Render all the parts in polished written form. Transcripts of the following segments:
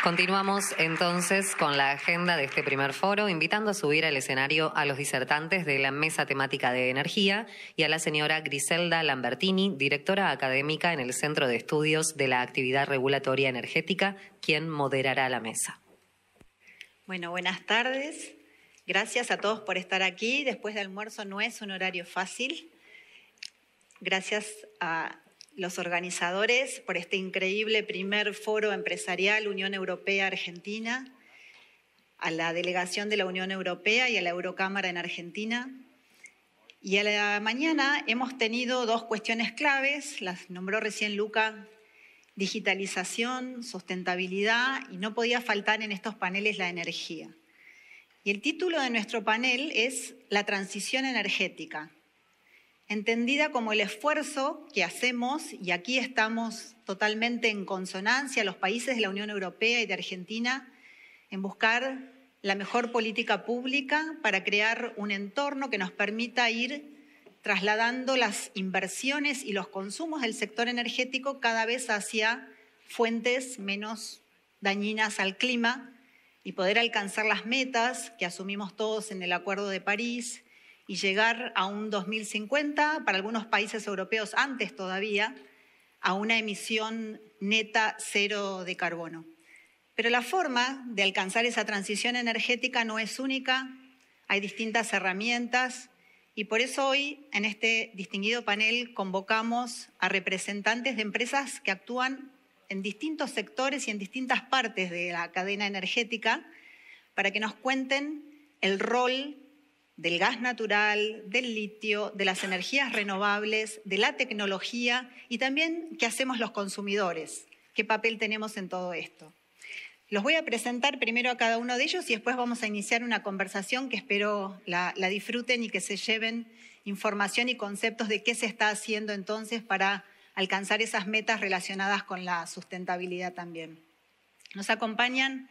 Continuamos entonces con la agenda de este primer foro, invitando a subir al escenario a los disertantes de la Mesa Temática de Energía y a la señora Griselda Lambertini, directora académica en el Centro de Estudios de la Actividad Regulatoria Energética, quien moderará la mesa. Bueno, buenas tardes. Gracias a todos por estar aquí. Después de almuerzo no es un horario fácil. Gracias a los organizadores por este increíble primer foro empresarial Unión Europea-Argentina, a la delegación de la Unión Europea y a la Eurocámara en Argentina. Y a la mañana hemos tenido dos cuestiones claves, las nombró recién Luca: digitalización, sustentabilidad, y no podía faltar en estos paneles la energía. Y el título de nuestro panel es La transición energética, entendida como el esfuerzo que hacemos, y aquí estamos totalmente en consonancia, los países de la Unión Europea y de Argentina, en buscar la mejor política pública para crear un entorno que nos permita ir trasladando las inversiones y los consumos del sector energético cada vez hacia fuentes menos dañinas al clima y poder alcanzar las metas que asumimos todos en el Acuerdo de París y llegar a un 2050, para algunos países europeos antes todavía, a una emisión neta cero de carbono. Pero la forma de alcanzar esa transición energética no es única, hay distintas herramientas y por eso hoy en este distinguido panel convocamos a representantes de empresas que actúan en distintos sectores y en distintas partes de la cadena energética para que nos cuenten el rol del gas natural, del litio, de las energías renovables, de la tecnología y también qué hacemos los consumidores, qué papel tenemos en todo esto. Los voy a presentar primero a cada uno de ellos y después vamos a iniciar una conversación que espero la disfruten y que se lleven información y conceptos de qué se está haciendo entonces para alcanzar esas metas relacionadas con la sustentabilidad también. Nos acompañan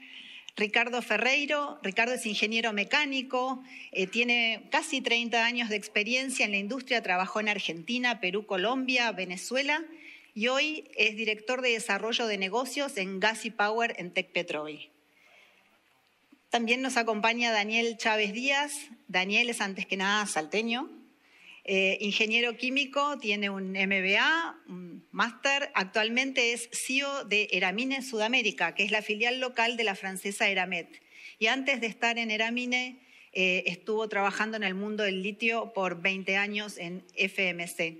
Ricardo Ferreiro. Ricardo es ingeniero mecánico, tiene casi 30 años de experiencia en la industria, trabajó en Argentina, Perú, Colombia, Venezuela y hoy es director de desarrollo de negocios en Gas y Power en Tecpetrol. También nos acompaña Daniel Chávez Díaz. Daniel es antes que nada salteño, ingeniero químico, tiene un MBA, un máster, actualmente es CEO de Eramine Sudamérica, que es la filial local de la francesa Eramet. Y antes de estar en Eramine, estuvo trabajando en el mundo del litio por 20 años en FMC.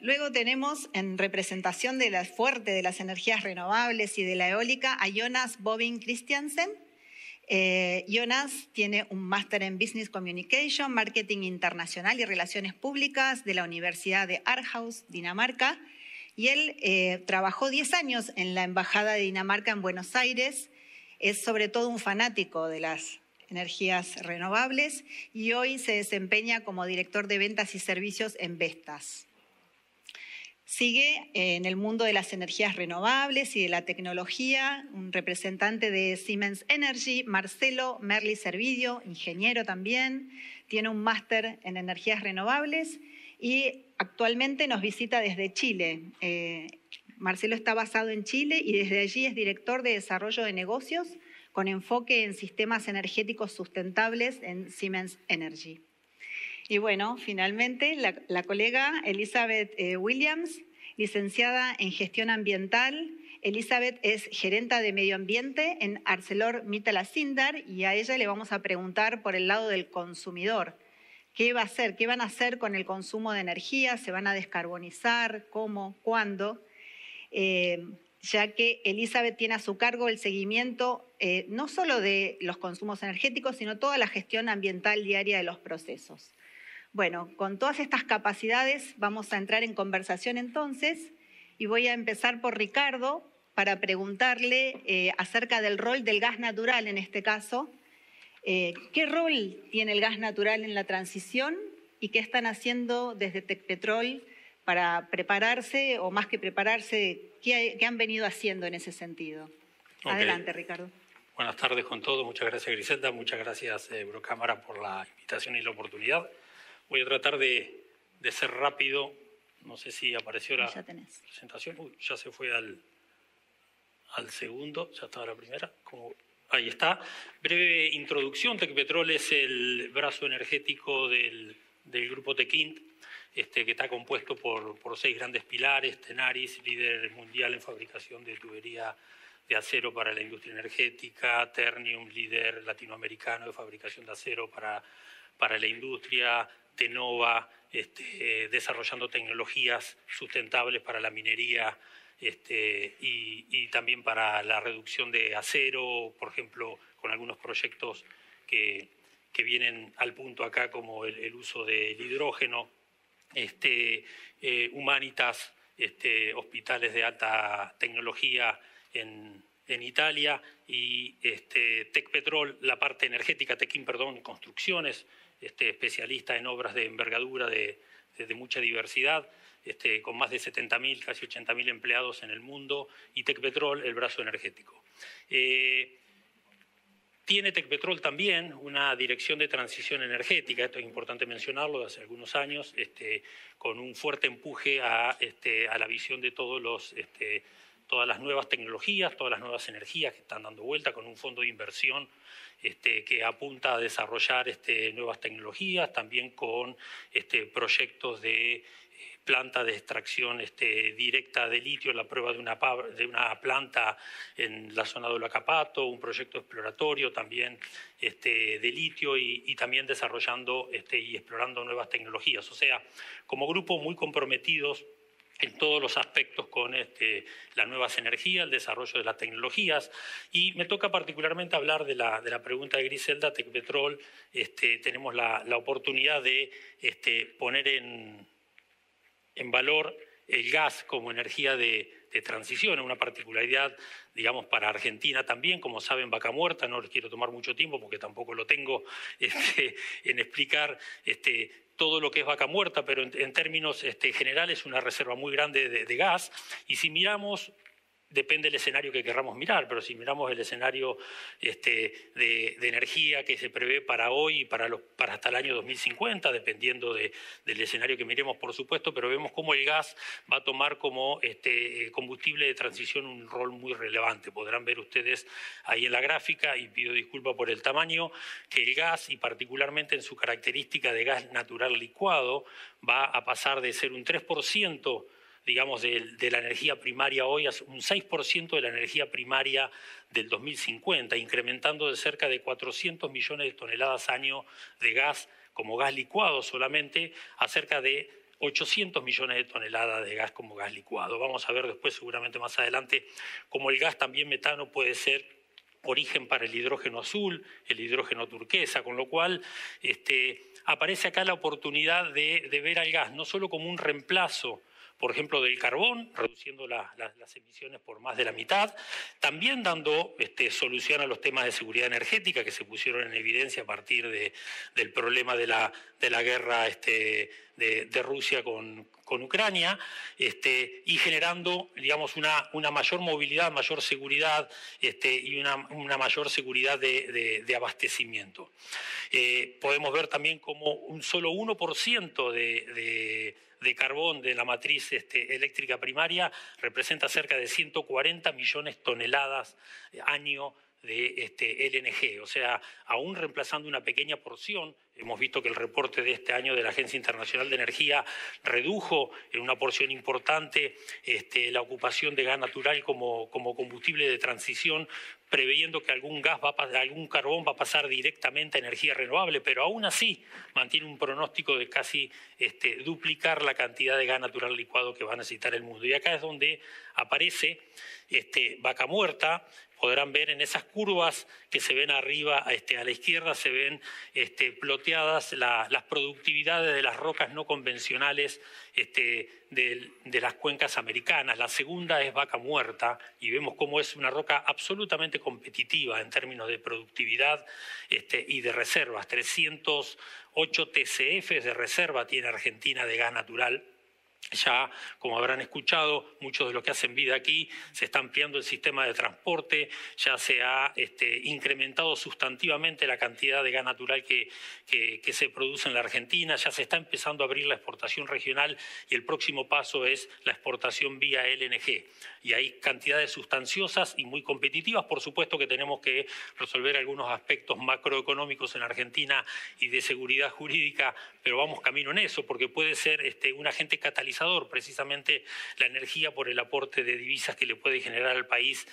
Luego tenemos en representación de la fuerte de las energías renovables y de la eólica a Jonas Bobin Christiansen. Jonas tiene un máster en Business Communication, Marketing Internacional y Relaciones Públicas de la Universidad de Aarhus, Dinamarca, y él trabajó 10 años en la Embajada de Dinamarca en Buenos Aires. Es sobre todo un fanático de las energías renovables y hoy se desempeña como director de ventas y servicios en Vestas. Sigue en el mundo de las energías renovables y de la tecnología, un representante de Siemens Energy, Marcelo Merli Servidio, ingeniero también, tiene un máster en energías renovables y actualmente nos visita desde Chile. Marcelo está basado en Chile y desde allí es director de desarrollo de negocios con enfoque en sistemas energéticos sustentables en Siemens Energy. Y bueno, finalmente, la colega Elizabeth Williams, licenciada en Gestión Ambiental. Elizabeth es gerenta de Medio Ambiente en ArcelorMittal Sindar y a ella le vamos a preguntar por el lado del consumidor. ¿Qué va a hacer? ¿Qué van a hacer con el consumo de energía? ¿Se van a descarbonizar? ¿Cómo? ¿Cuándo? Ya que Elizabeth tiene a su cargo el seguimiento no solo de los consumos energéticos, sino toda la gestión ambiental diaria de los procesos. Bueno, con todas estas capacidades vamos a entrar en conversación entonces y voy a empezar por Ricardo para preguntarle acerca del rol del gas natural en este caso. ¿Qué rol tiene el gas natural en la transición y qué están haciendo desde Tecpetrol para prepararse o más que prepararse, qué han venido haciendo en ese sentido? Okay. Adelante, Ricardo. Buenas tardes con todos. Muchas gracias, Griselda. Muchas gracias, Eurocámara, por la invitación y la oportunidad. Voy a tratar de ser rápido. No sé si apareció la presentación. Ya se fue al al segundo, ya estaba la primera, ahí está. Breve introducción, Tecpetrol es el brazo energético del grupo Techint, que está compuesto por 6 grandes pilares: Tenaris, líder mundial en fabricación de tubería de acero para la industria energética; Ternium, líder latinoamericano de fabricación de acero para la industria; Tenova, desarrollando tecnologías sustentables para la minería y también para la reducción de acero, por ejemplo, con algunos proyectos que vienen al punto acá, como el uso del hidrógeno; Humanitas, hospitales de alta tecnología en Italia; y Tecpetrol, la parte energética, Techint, perdón, construcciones, especialista en obras de envergadura de mucha diversidad, con más de 70.000, casi 80.000 empleados en el mundo; y Tecpetrol, el brazo energético. Tiene Tecpetrol también una dirección de transición energética, esto es importante mencionarlo, de hace algunos años, con un fuerte empuje a la visión de todas las nuevas tecnologías, todas las nuevas energías que están dando vuelta, con un fondo de inversión que apunta a desarrollar nuevas tecnologías, también con proyectos de planta de extracción directa de litio, la prueba de una planta en la zona de Olacapato, un proyecto exploratorio también de litio, y también desarrollando y explorando nuevas tecnologías. O sea, como grupo muy comprometidos en todos los aspectos con las nuevas energías, el desarrollo de las tecnologías. Y me toca particularmente hablar de la pregunta de Griselda. Tecpetrol, tenemos la oportunidad de poner en valor el gas como energía de transición, una particularidad, digamos, para Argentina también. Como saben, Vaca Muerta, no les quiero tomar mucho tiempo porque tampoco lo tengo en explicar todo lo que es Vaca Muerta, pero en términos generales es una reserva muy grande de gas. Y si miramos, depende del escenario que querramos mirar, pero si miramos el escenario de energía que se prevé para hoy y para hasta el año 2050, dependiendo del escenario que miremos, por supuesto, pero vemos cómo el gas va a tomar como combustible de transición un rol muy relevante. Podrán ver ustedes ahí en la gráfica, y pido disculpas por el tamaño, que el gas, y particularmente en su característica de gas natural licuado, va a pasar de ser un 3%, digamos, de la energía primaria hoy, a un 6% de la energía primaria del 2050, incrementando de cerca de 400 millones de toneladas año de gas como gas licuado solamente, a cerca de 800 millones de toneladas de gas como gas licuado. Vamos a ver después, seguramente más adelante, cómo el gas también metano puede ser origen para el hidrógeno azul, el hidrógeno turquesa, con lo cual aparece acá la oportunidad de ver al gas no solo como un reemplazo, por ejemplo, del carbón, reduciendo las emisiones por más de la mitad, también dando solución a los temas de seguridad energética que se pusieron en evidencia a partir del problema de la guerra de Rusia con Ucrania, y generando, digamos, una mayor movilidad, mayor seguridad y una mayor seguridad de abastecimiento. Podemos ver también como un solo 1% de carbón de la matriz eléctrica primaria representa cerca de 140 millones de toneladas año de LNG. O sea, aún reemplazando una pequeña porción, hemos visto que el reporte de este año de la Agencia Internacional de Energía redujo en una porción importante la ocupación de gas natural como combustible de transición, preveyendo que algún carbón va a pasar directamente a energía renovable, pero aún así mantiene un pronóstico de casi duplicar la cantidad de gas natural licuado que va a necesitar el mundo. Y acá es donde aparece Vaca Muerta. Podrán ver en esas curvas que se ven arriba a la izquierda, se ven ploteadas las productividades de las rocas no convencionales de las cuencas americanas. La segunda es Vaca Muerta, y vemos cómo es una roca absolutamente competitiva en términos de productividad y de reservas. 308 TCF de reserva tiene Argentina de gas natural. Ya, como habrán escuchado, muchos de los que hacen vida aquí, se está ampliando el sistema de transporte, ya se ha incrementado sustantivamente la cantidad de gas natural que se produce en la Argentina, ya se está empezando a abrir la exportación regional y el próximo paso es la exportación vía LNG. Y hay cantidades sustanciosas y muy competitivas. Por supuesto que tenemos que resolver algunos aspectos macroeconómicos en Argentina y de seguridad jurídica, pero vamos camino en eso, porque puede ser un agente catalizador precisamente la energía por el aporte de divisas que le puede generar al país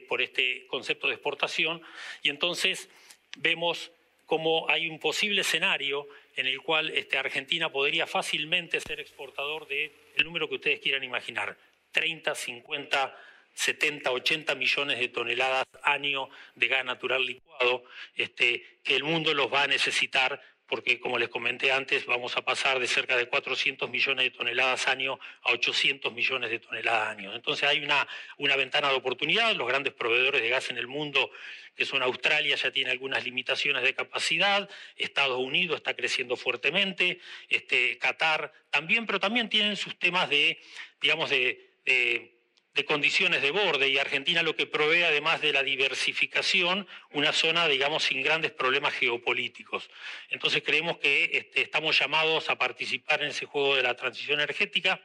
por este concepto de exportación. Y entonces vemos cómo hay un posible escenario en el cual Argentina podría fácilmente ser exportador de el número que ustedes quieran imaginar, 30, 50, 70, 80 millones de toneladas año de gas natural licuado, que el mundo los va a necesitar porque, como les comenté antes, vamos a pasar de cerca de 400 millones de toneladas año a 800 millones de toneladas año. Entonces hay una ventana de oportunidad. Los grandes proveedores de gas en el mundo, que son Australia, ya tiene algunas limitaciones de capacidad, Estados Unidos está creciendo fuertemente, Qatar también, pero también tienen sus temas de condiciones de borde, y Argentina lo que provee, además de la diversificación, una zona, digamos, sin grandes problemas geopolíticos. Entonces creemos que estamos llamados a participar en ese juego de la transición energética,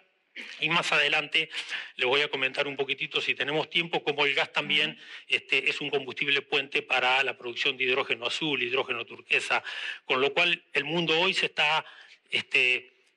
y más adelante les voy a comentar un poquitito, si tenemos tiempo, cómo el gas también es un combustible puente para la producción de hidrógeno azul, hidrógeno turquesa, con lo cual el mundo hoy se está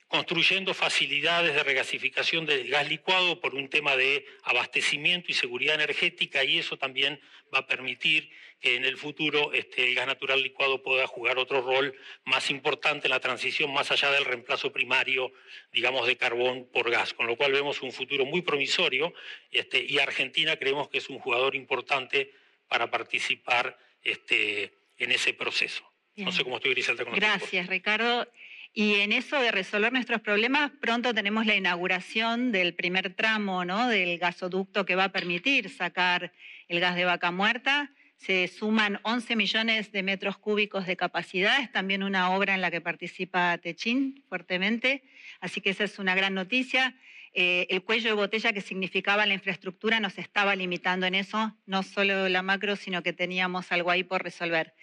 construyendo facilidades de regasificación del gas licuado por un tema de abastecimiento y seguridad energética, y eso también va a permitir que en el futuro el gas natural licuado pueda jugar otro rol más importante en la transición, más allá del reemplazo primario, digamos, de carbón por gas, con lo cual vemos un futuro muy promisorio, y Argentina creemos que es un jugador importante para participar en ese proceso. Bien. No sé cómo estoy, Griselda, con los tiempos. Gracias, Ricardo. Y en eso de resolver nuestros problemas, pronto tenemos la inauguración del primer tramo, ¿no?, del gasoducto que va a permitir sacar el gas de Vaca Muerta. Se suman 11 millones de metros cúbicos de capacidad. Es también una obra en la que participa Techin fuertemente, así que esa es una gran noticia. El cuello de botella que significaba la infraestructura nos estaba limitando en eso, no solo la macro, sino que teníamos algo ahí por resolver.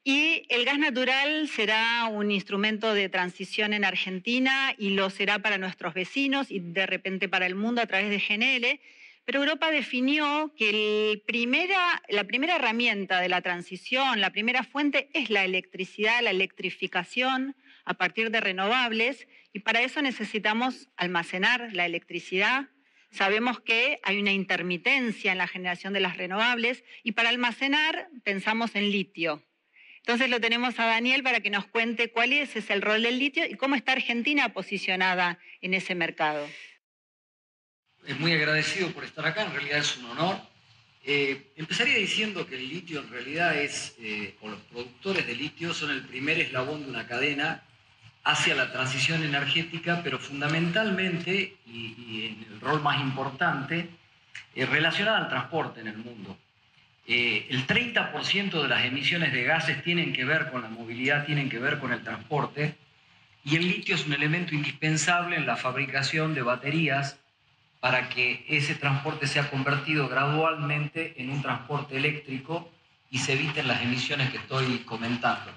Y el gas natural será un instrumento de transición en Argentina y lo será para nuestros vecinos y de repente para el mundo a través de GNL, pero Europa definió que la primera herramienta de la transición, la primera fuente es la electricidad, la electrificación a partir de renovables, y para eso necesitamos almacenar la electricidad. Sabemos que hay una intermitencia en la generación de las renovables y para almacenar pensamos en litio. Entonces lo tenemos a Daniel para que nos cuente cuál es el rol del litio y cómo está Argentina posicionada en ese mercado. Muy agradecido por estar acá, en realidad es un honor. Empezaría diciendo que el litio en realidad o los productores de litio son el primer eslabón de una cadena hacia la transición energética, pero fundamentalmente, y en el rol más importante, relacionada al transporte en el mundo. El 30% de las emisiones de gases tienen que ver con la movilidad, tienen que ver con el transporte, y el litio es un elemento indispensable en la fabricación de baterías para que ese transporte sea convertido gradualmente en un transporte eléctrico y se eviten las emisiones que estoy comentando.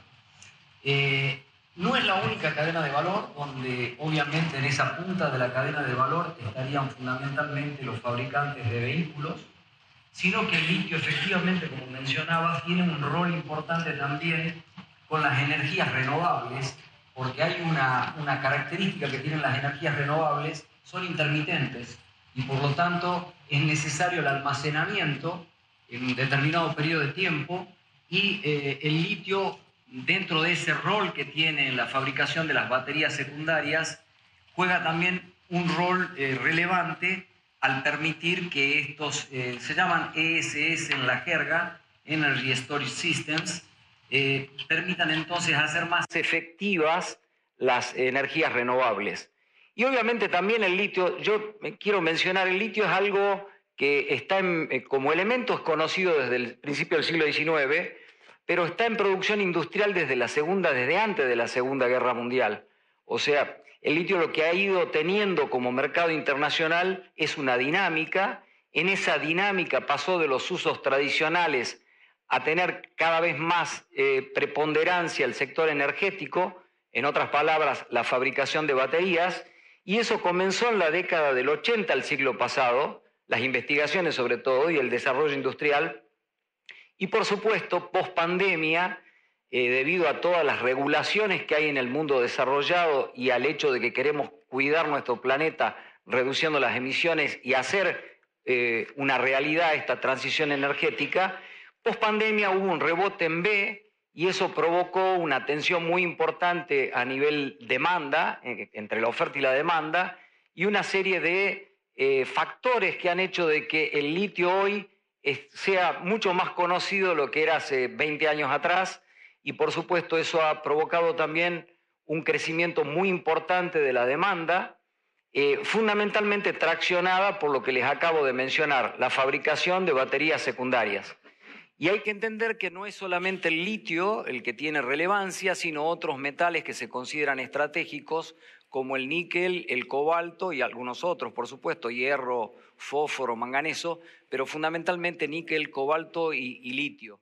No es la única cadena de valor, donde obviamente en esa punta de la cadena de valor estarían fundamentalmente los fabricantes de vehículos, sino que el litio efectivamente, como mencionaba, tiene un rol importante también con las energías renovables, porque hay una característica que tienen las energías renovables, son intermitentes, y por lo tanto es necesario el almacenamiento en un determinado periodo de tiempo, y el litio, dentro de ese rol que tiene en la fabricación de las baterías secundarias, juega también un rol relevante al permitir que estos, se llaman ESS en la jerga, Energy Storage Systems, permitan entonces hacer más efectivas las energías renovables. Y obviamente también el litio, yo quiero mencionar, el litio es algo que está como elemento es conocido desde el principio del siglo XIX, pero está en producción industrial desde antes de la Segunda Guerra Mundial. O sea, el litio lo que ha ido teniendo como mercado internacional es una dinámica. En esa dinámica pasó de los usos tradicionales a tener cada vez más preponderancia el sector energético, en otras palabras, la fabricación de baterías, y eso comenzó en la década del 80 del siglo pasado, las investigaciones sobre todo y el desarrollo industrial, y por supuesto, post-pandemia, debido a todas las regulaciones que hay en el mundo desarrollado y al hecho de que queremos cuidar nuestro planeta reduciendo las emisiones y hacer una realidad esta transición energética, post-pandemia hubo un rebote en B y eso provocó una tensión muy importante a nivel demanda, entre la oferta y la demanda, y una serie de factores que han hecho de que el litio hoy sea mucho más conocido de lo que era hace 20 años atrás, y por supuesto eso ha provocado también un crecimiento muy importante de la demanda, fundamentalmente traccionada por lo que les acabo de mencionar, la fabricación de baterías secundarias. Y hay que entender que no es solamente el litio el que tiene relevancia, sino otros metales que se consideran estratégicos, como el níquel, el cobalto y algunos otros, por supuesto, hierro, fósforo, manganeso, pero fundamentalmente níquel, cobalto y litio.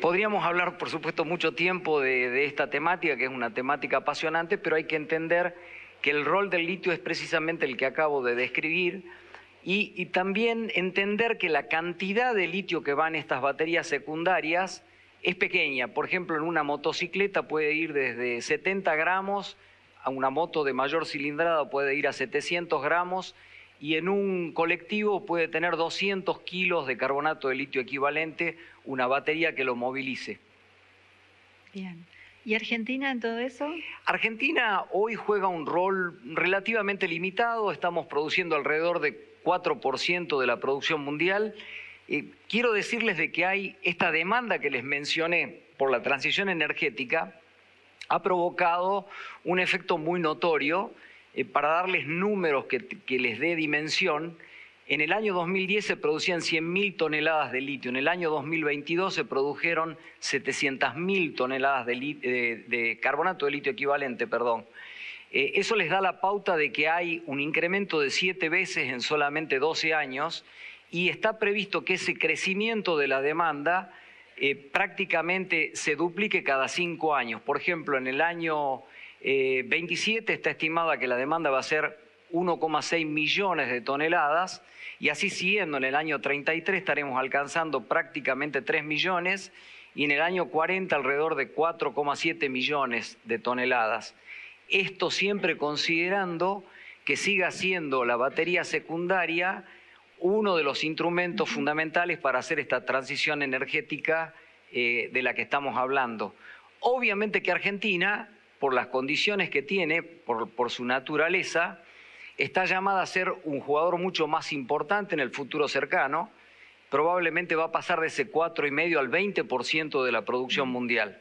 Podríamos hablar, por supuesto, mucho tiempo de esta temática, que es una temática apasionante, pero hay que entender que el rol del litio es precisamente el que acabo de describir, y también entender que la cantidad de litio que va en estas baterías secundarias es pequeña. Por ejemplo, en una motocicleta puede ir desde 70 gramos, a una moto de mayor cilindrada puede ir a 700 gramos, y en un colectivo puede tener 200 kilos de carbonato de litio equivalente, una batería que lo movilice. Bien. ¿Y Argentina en todo eso? Argentina hoy juega un rol relativamente limitado, estamos produciendo alrededor de 4% de la producción mundial. Quiero decirles de que hay esta demanda que les mencioné por la transición energética, ha provocado un efecto muy notorio. Para darles números que les dé dimensión, en el año 2010 se producían 100.000 toneladas de litio, en el año 2022 se produjeron 700.000 toneladas de carbonato de litio equivalente, perdón. Eso les da la pauta de que hay un incremento de 7 veces en solamente 12 años y está previsto que ese crecimiento de la demanda prácticamente se duplique cada 5 años. Por ejemplo, en el año 27 está estimada que la demanda va a ser 1,6 millones de toneladas y así siguiendo en el año 33 estaremos alcanzando prácticamente 3 millones y en el año 40 alrededor de 4,7 millones de toneladas. Esto siempre considerando que siga siendo la batería secundaria uno de los instrumentos fundamentales para hacer esta transición energética de la que estamos hablando. Obviamente que Argentina, por las condiciones que tiene, por su naturaleza, está llamada a ser un jugador mucho más importante en el futuro cercano. Probablemente va a pasar de ese 4,5 al 20% de la producción mundial.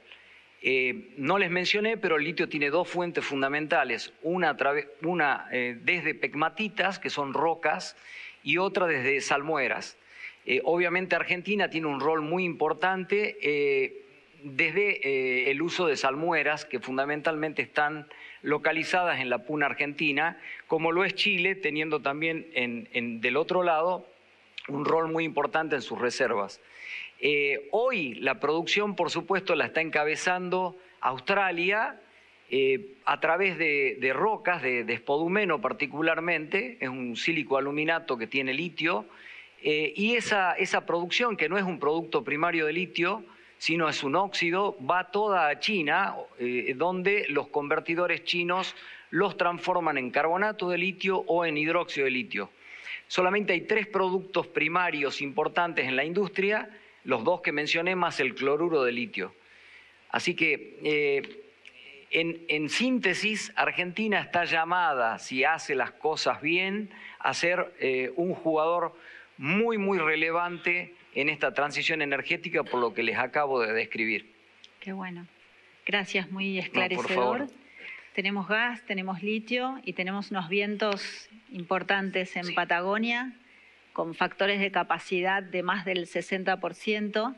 No les mencioné, pero el litio tiene dos fuentes fundamentales, una desde pegmatitas, que son rocas, y otra desde salmueras. Obviamente Argentina tiene un rol muy importante desde el uso de salmueras, que fundamentalmente están localizadas en la puna argentina, como lo es Chile, teniendo también del otro lado un rol muy importante en sus reservas. Hoy la producción, por supuesto, la está encabezando Australia a través de rocas, de spodumeno particularmente, es un sílico-aluminato que tiene litio, y esa producción, que no es un producto primario de litio, sino es un óxido, va toda a China, donde los convertidores chinos los transforman en carbonato de litio o en hidróxido de litio. Solamente hay 3 productos primarios importantes en la industria, los 2 que mencioné más el cloruro de litio. Así que, en síntesis, Argentina está llamada, si hace las cosas bien, a ser un jugador muy, muy relevante en esta transición energética por lo que les acabo de describir. Qué bueno. Gracias, muy esclarecedor. No, por favor. Tenemos gas, tenemos litio y tenemos unos vientos importantes en Patagonia con factores de capacidad de más del 60%.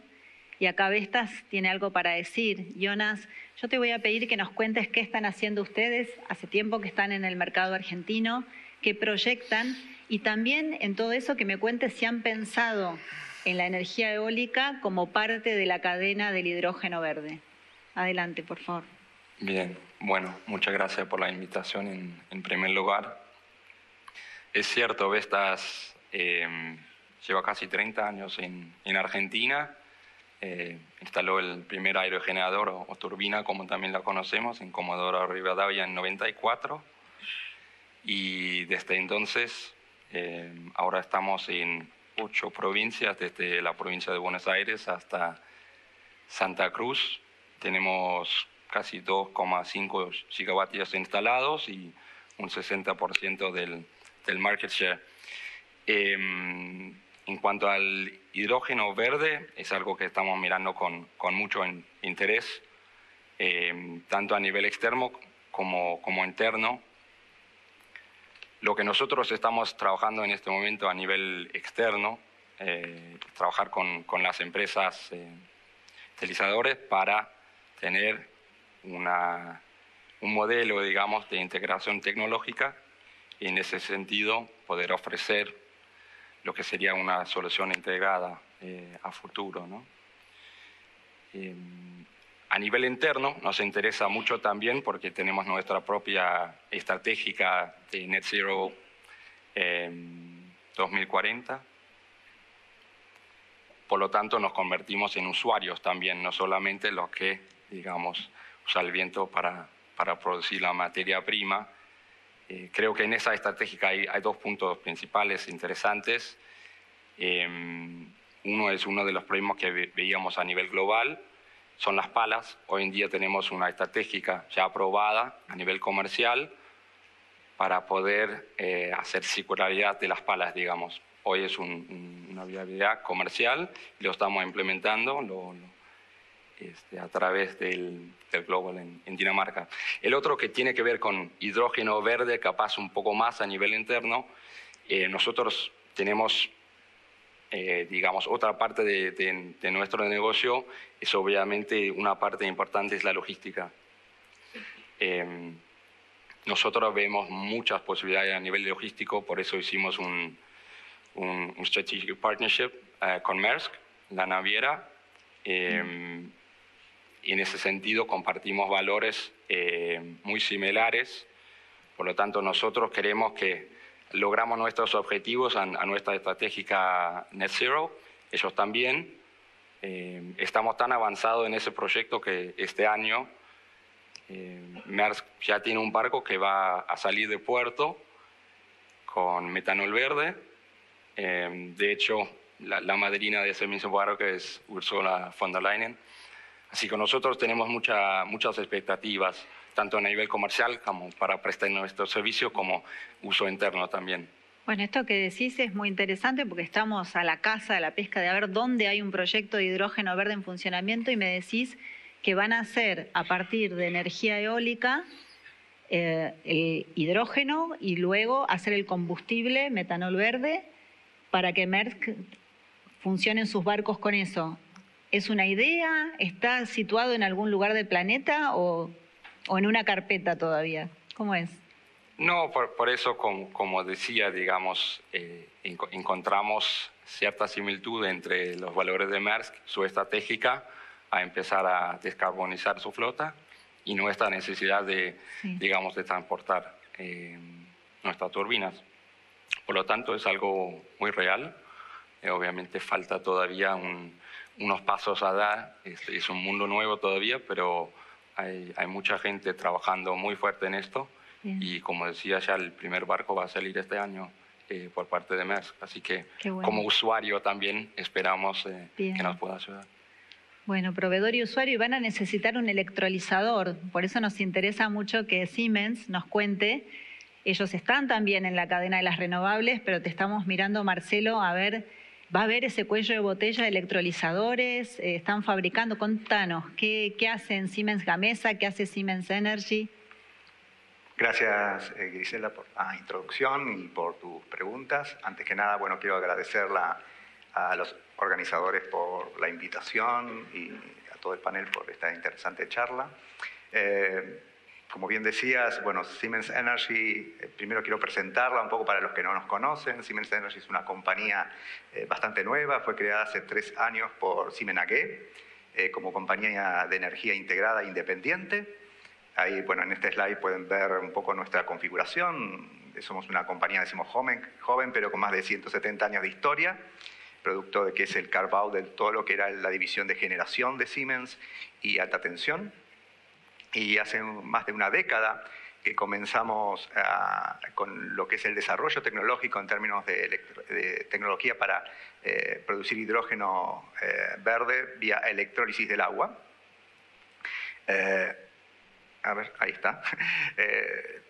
y acá Vestas tiene algo para decir. Jonas, yo te voy a pedir que nos cuentes qué están haciendo ustedes, hace tiempo que están en el mercado argentino, qué proyectan, y también en todo eso que me cuentes si han pensado en la energía eólica como parte de la cadena del hidrógeno verde. Adelante, por favor. Bien, bueno, muchas gracias por la invitación en primer lugar. Es cierto, Vestas lleva casi 30 años en Argentina. Instaló el primer aerogenerador o turbina, como también la conocemos, en Comodoro Rivadavia en 94. Y desde entonces, ahora estamos en 8 provincias, desde la provincia de Buenos Aires hasta Santa Cruz. Tenemos casi 2,5 gigavatios instalados y un 60% del market share. En cuanto al hidrógeno verde, es algo que estamos mirando con mucho interés, tanto a nivel externo como interno. Lo que nosotros estamos trabajando en este momento a nivel externo, trabajar con las empresas utilizadoras para tener un modelo, digamos, de integración tecnológica y en ese sentido poder ofrecer lo que sería una solución integrada a futuro, ¿no? A nivel interno nos interesa mucho también porque tenemos nuestra propia estratégica de Net Zero 2040. Por lo tanto, nos convertimos en usuarios también, no solamente los que, digamos, usan el viento para producir la materia prima. Creo que en esa estratégica hay 2 puntos principales interesantes. Uno es uno de los problemas que veíamos a nivel global, son las palas. Hoy en día tenemos una estratégica ya aprobada a nivel comercial para poder hacer circularidad de las palas, digamos. Hoy es una viabilidad comercial y lo estamos implementando a través del Global en Dinamarca. El otro que tiene que ver con hidrógeno verde, capaz un poco más a nivel interno, nosotros tenemos, digamos, otra parte de nuestro negocio, es obviamente una parte importante es la logística. Nosotros vemos muchas posibilidades a nivel logístico, por eso hicimos un strategic partnership con Maersk, la naviera. Y en ese sentido compartimos valores muy similares. Por lo tanto, nosotros queremos que logramos nuestros objetivos a nuestra estratégica Net Zero. Ellos también. Estamos tan avanzados en ese proyecto que este año Maersk ya tiene un barco que va a salir de puerto con metanol verde. De hecho, la madrina de ese mismo barco es Ursula von der Leyen. Así que nosotros tenemos muchas expectativas, tanto a nivel comercial como para prestar nuestro servicio, como uso interno también. Bueno, esto que decís es muy interesante porque estamos a la caza de la pesca de a ver dónde hay un proyecto de hidrógeno verde en funcionamiento y me decís que van a hacer a partir de energía eólica el hidrógeno y luego hacer el combustible, metanol verde, para que Maersk funcione en sus barcos con eso. ¿Es una idea? ¿Está situado en algún lugar del planeta o en una carpeta todavía? ¿Cómo es? No, por eso, como decía, digamos, encontramos cierta similitud entre los valores de Maersk, su estratégica, a empezar a descarbonizar su flota y nuestra necesidad de, digamos, de transportar nuestras turbinas. Por lo tanto, es algo muy real. Obviamente falta todavía unos pasos a dar. Es un mundo nuevo todavía, pero hay mucha gente trabajando muy fuerte en esto. Bien. Y como decía, ya el primer barco va a salir este año por parte de Maersk. Así que bueno, como usuario también esperamos que nos pueda ayudar. Bueno, proveedor y usuario, y van a necesitar un electrolizador. Por eso nos interesa mucho que Siemens nos cuente. Ellos están también en la cadena de las renovables, pero te estamos mirando, Marcelo, a ver, ¿va a haber ese cuello de botella de electrolizadores? ¿Están fabricando? Contanos, ¿qué hacen Siemens Gamesa? ¿Qué hace Siemens Energy? Gracias, Griselda, por la introducción y por tus preguntas. Antes que nada, bueno, quiero agradecer la a los organizadores por la invitación y a todo el panel por esta interesante charla. Como bien decías, bueno, Siemens Energy, primero quiero presentarla un poco para los que no nos conocen. Siemens Energy es una compañía bastante nueva, fue creada hace 3 años por Siemens AG como compañía de energía integrada e independiente. Ahí, bueno, en este slide pueden ver un poco nuestra configuración. Somos una compañía, decimos joven, pero con más de 170 años de historia, producto de que es el carve-out de todo lo que era la división de generación de Siemens y alta tensión. Y hace más de una década que comenzamos con lo que es el desarrollo tecnológico en términos de tecnología para producir hidrógeno verde vía electrólisis del agua. A ver, ahí está.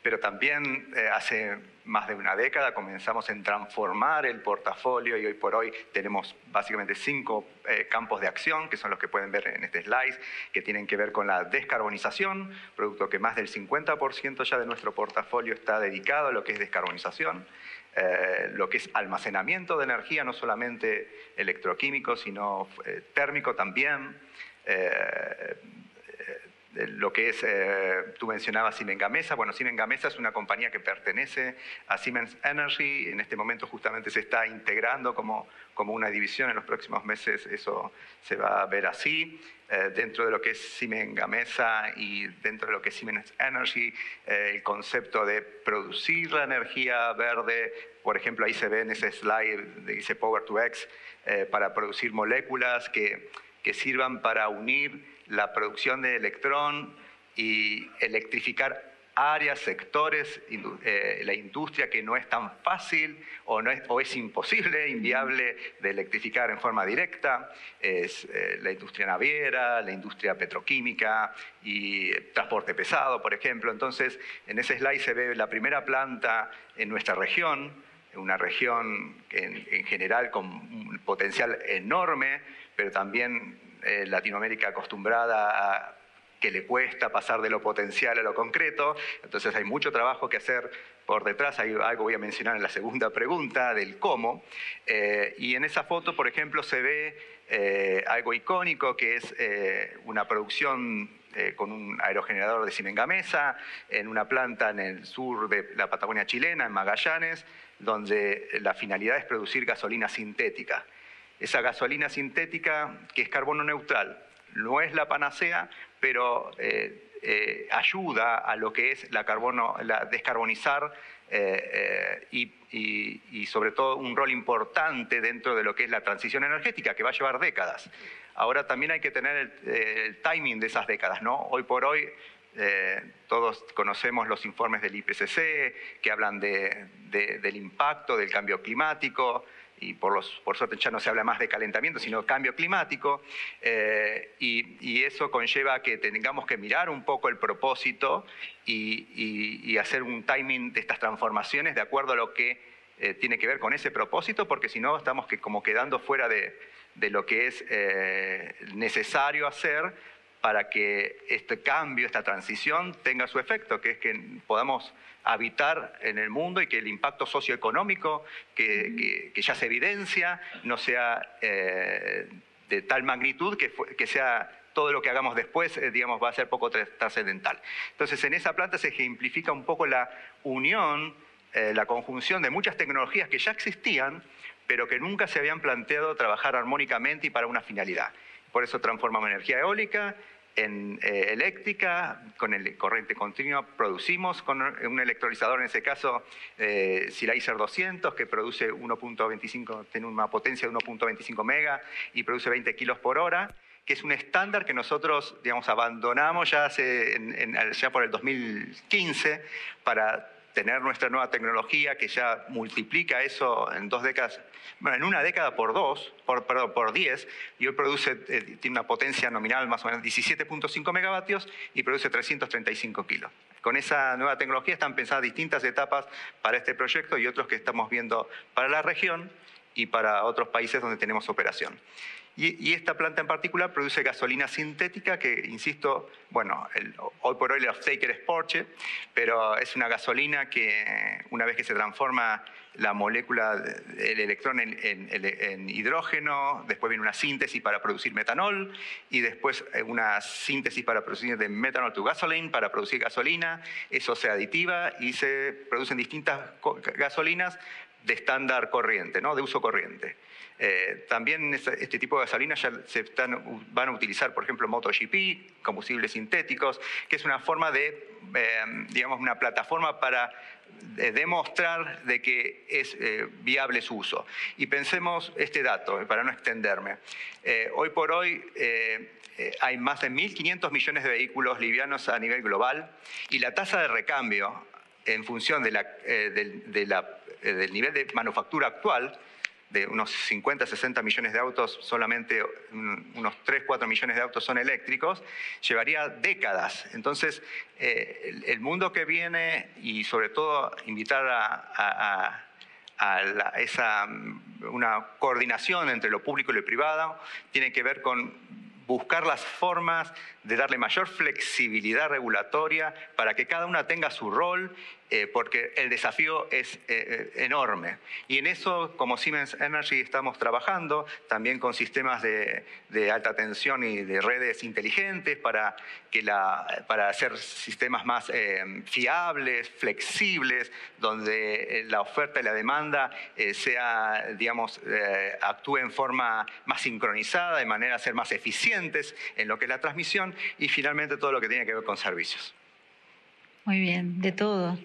Pero también hace más de una década comenzamos en transformar el portafolio y hoy por hoy tenemos básicamente 5 campos de acción, que son los que pueden ver en este slide, que tienen que ver con la descarbonización, producto que más del 50% ya de nuestro portafolio está dedicado a lo que es descarbonización. Lo que es almacenamiento de energía, no solamente electroquímico, sino térmico también. Lo que es, tú mencionabas Siemens Gamesa. Bueno, Siemens Gamesa es una compañía que pertenece a Siemens Energy. En este momento justamente se está integrando como una división. En los próximos meses eso se va a ver así. Dentro de lo que es Siemens Gamesa y dentro de lo que es Siemens Energy, el concepto de producir la energía verde, por ejemplo, ahí se ve en ese slide, dice Power to X, para producir moléculas que sirvan para unir la producción de electrón y electrificar áreas, sectores, la industria que no es tan fácil o es imposible, inviable de electrificar en forma directa. Es la industria naviera, la industria petroquímica y transporte pesado, por ejemplo. Entonces, en ese slide se ve la primera planta en nuestra región, una región en general con un potencial enorme, pero también Latinoamérica acostumbrada a que le cuesta pasar de lo potencial a lo concreto. Entonces hay mucho trabajo que hacer por detrás. Hay algo voy a mencionar en la segunda pregunta del cómo. Y en esa foto, por ejemplo, se ve algo icónico que es una producción con un aerogenerador de Siemens Gamesa en una planta en el sur de la Patagonia chilena, en Magallanes, donde la finalidad es producir gasolina sintética. Esa gasolina sintética que es carbono neutral no es la panacea, pero ayuda a lo que es la descarbonizar y sobre todo un rol importante dentro de lo que es la transición energética, que va a llevar décadas. Ahora también hay que tener el timing de esas décadas, ¿no? Hoy por hoy todos conocemos los informes del IPCC que hablan del impacto del cambio climático, y por suerte ya no se habla más de calentamiento, sino cambio climático, y eso conlleva que tengamos que mirar un poco el propósito y hacer un timing de estas transformaciones de acuerdo a lo que tiene que ver con ese propósito, porque si no estamos como quedando fuera de lo que es necesario hacer para que este cambio, esta transición tenga su efecto, que es que podamos habitar en el mundo y que el impacto socioeconómico que ya se evidencia no sea de tal magnitud que sea todo lo que hagamos después, digamos, va a ser poco trascendental. Entonces, en esa planta se ejemplifica un poco la unión, la conjunción de muchas tecnologías que ya existían, pero que nunca se habían planteado trabajar armónicamente y para una finalidad. Por eso transformamos energía eólica en eléctrica, con el corriente continua producimos con un electrolizador, en ese caso Silaser 200, que produce 1.25, tiene una potencia de 1.25 mega y produce 20 kilos por hora, que es un estándar que nosotros, digamos, abandonamos ya por el 2015 para tener nuestra nueva tecnología que ya multiplica eso en 2 décadas, bueno, en una década por 10, y hoy tiene una potencia nominal más o menos 17.5 megavatios y produce 335 kilos. Con esa nueva tecnología están pensadas distintas etapas para este proyecto y otros que estamos viendo para la región y para otros países donde tenemos operación. Y esta planta en particular produce gasolina sintética que, insisto, bueno, hoy por hoy el off-taker es Porsche, pero es una gasolina que una vez que se transforma la molécula del electrón en hidrógeno, después viene una síntesis para producir metanol y después una síntesis para producir de metanol to gasoline, para producir gasolina, eso se aditiva y se producen distintas gasolinas de estándar corriente, ¿no? De uso corriente. También este tipo de gasolinas ya van a utilizar, por ejemplo, MotoGP, combustibles sintéticos, que es una forma de, digamos, una plataforma para demostrar de que es viable su uso. Y pensemos este dato, para no extenderme. Hoy por hoy hay más de 1.500 millones de vehículos livianos a nivel global y la tasa de recambio en función del nivel de manufactura actual, de unos 50, 60 millones de autos, solamente unos 3, 4 millones de autos son eléctricos, llevaría décadas. Entonces, el mundo que viene, y sobre todo invitar a una coordinación entre lo público y lo privado, tiene que ver con buscar las formas de darle mayor flexibilidad regulatoria para que cada una tenga su rol, porque el desafío es enorme. Y en eso, como Siemens Energy, estamos trabajando también con sistemas de alta tensión y de redes inteligentes para hacer sistemas más fiables, flexibles, donde la oferta y la demanda actúe en forma más sincronizada, de manera a ser más eficientes en lo que es la transmisión y finalmente todo lo que tiene que ver con servicios. Muy bien, de todo.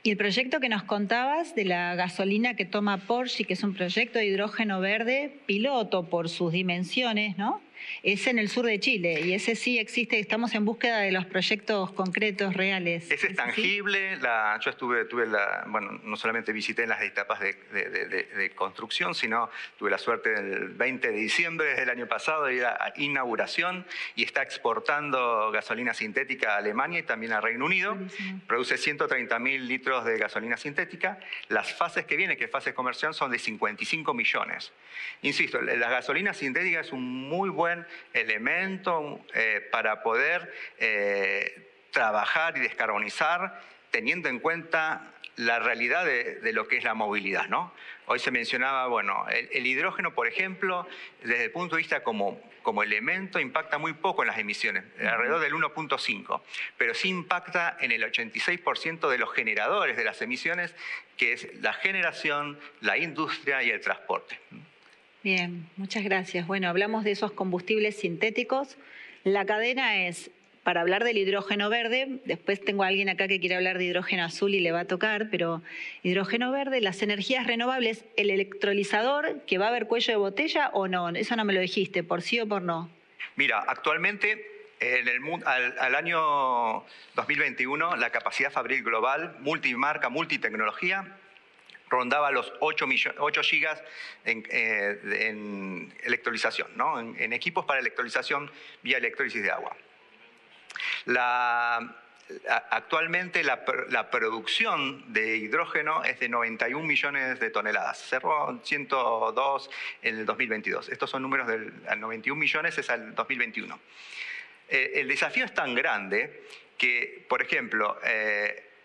Y el proyecto que nos contabas de la gasolina que toma Porsche, que es un proyecto de hidrógeno verde, piloto por sus dimensiones, ¿no? Es en el sur de Chile y ese sí existe, estamos en búsqueda de los proyectos concretos, reales. Ese es tangible, bueno, no solamente visité las etapas de construcción, sino tuve la suerte el 20 de diciembre del año pasado de ir a inauguración y está exportando gasolina sintética a Alemania y también a Reino Unido. Buenísimo. Produce 130.000 litros de gasolina sintética. Las fases que vienen, que es fase comercial, son de 55 millones. Insisto, la gasolina sintética es un muy buen elemento para poder trabajar y descarbonizar teniendo en cuenta la realidad de lo que es la movilidad, ¿no? Hoy se mencionaba, bueno, el hidrógeno, por ejemplo, desde el punto de vista como elemento, impacta muy poco en las emisiones, alrededor del 1.5, pero sí impacta en el 86% de los generadores de las emisiones, que es la generación, la industria y el transporte. Bien, muchas gracias. Bueno, hablamos de esos combustibles sintéticos. La cadena es, para hablar del hidrógeno verde, después tengo a alguien acá que quiere hablar de hidrógeno azul y le va a tocar, pero hidrógeno verde, las energías renovables, el electrolizador, que va a haber cuello de botella o no, eso no me lo dijiste, por sí o por no. Mira, actualmente en el mundo, al año 2021, la capacidad fabril global, multimarca, multitecnología, rondaba los 8 gigas en electrolización, ¿no? En equipos para electrolización vía electrólisis de agua. Actualmente la producción de hidrógeno es de 91 millones de toneladas. Cerró 102 en el 2022. Estos son números del 91 millones, es al 2021. El desafío es tan grande que, por ejemplo,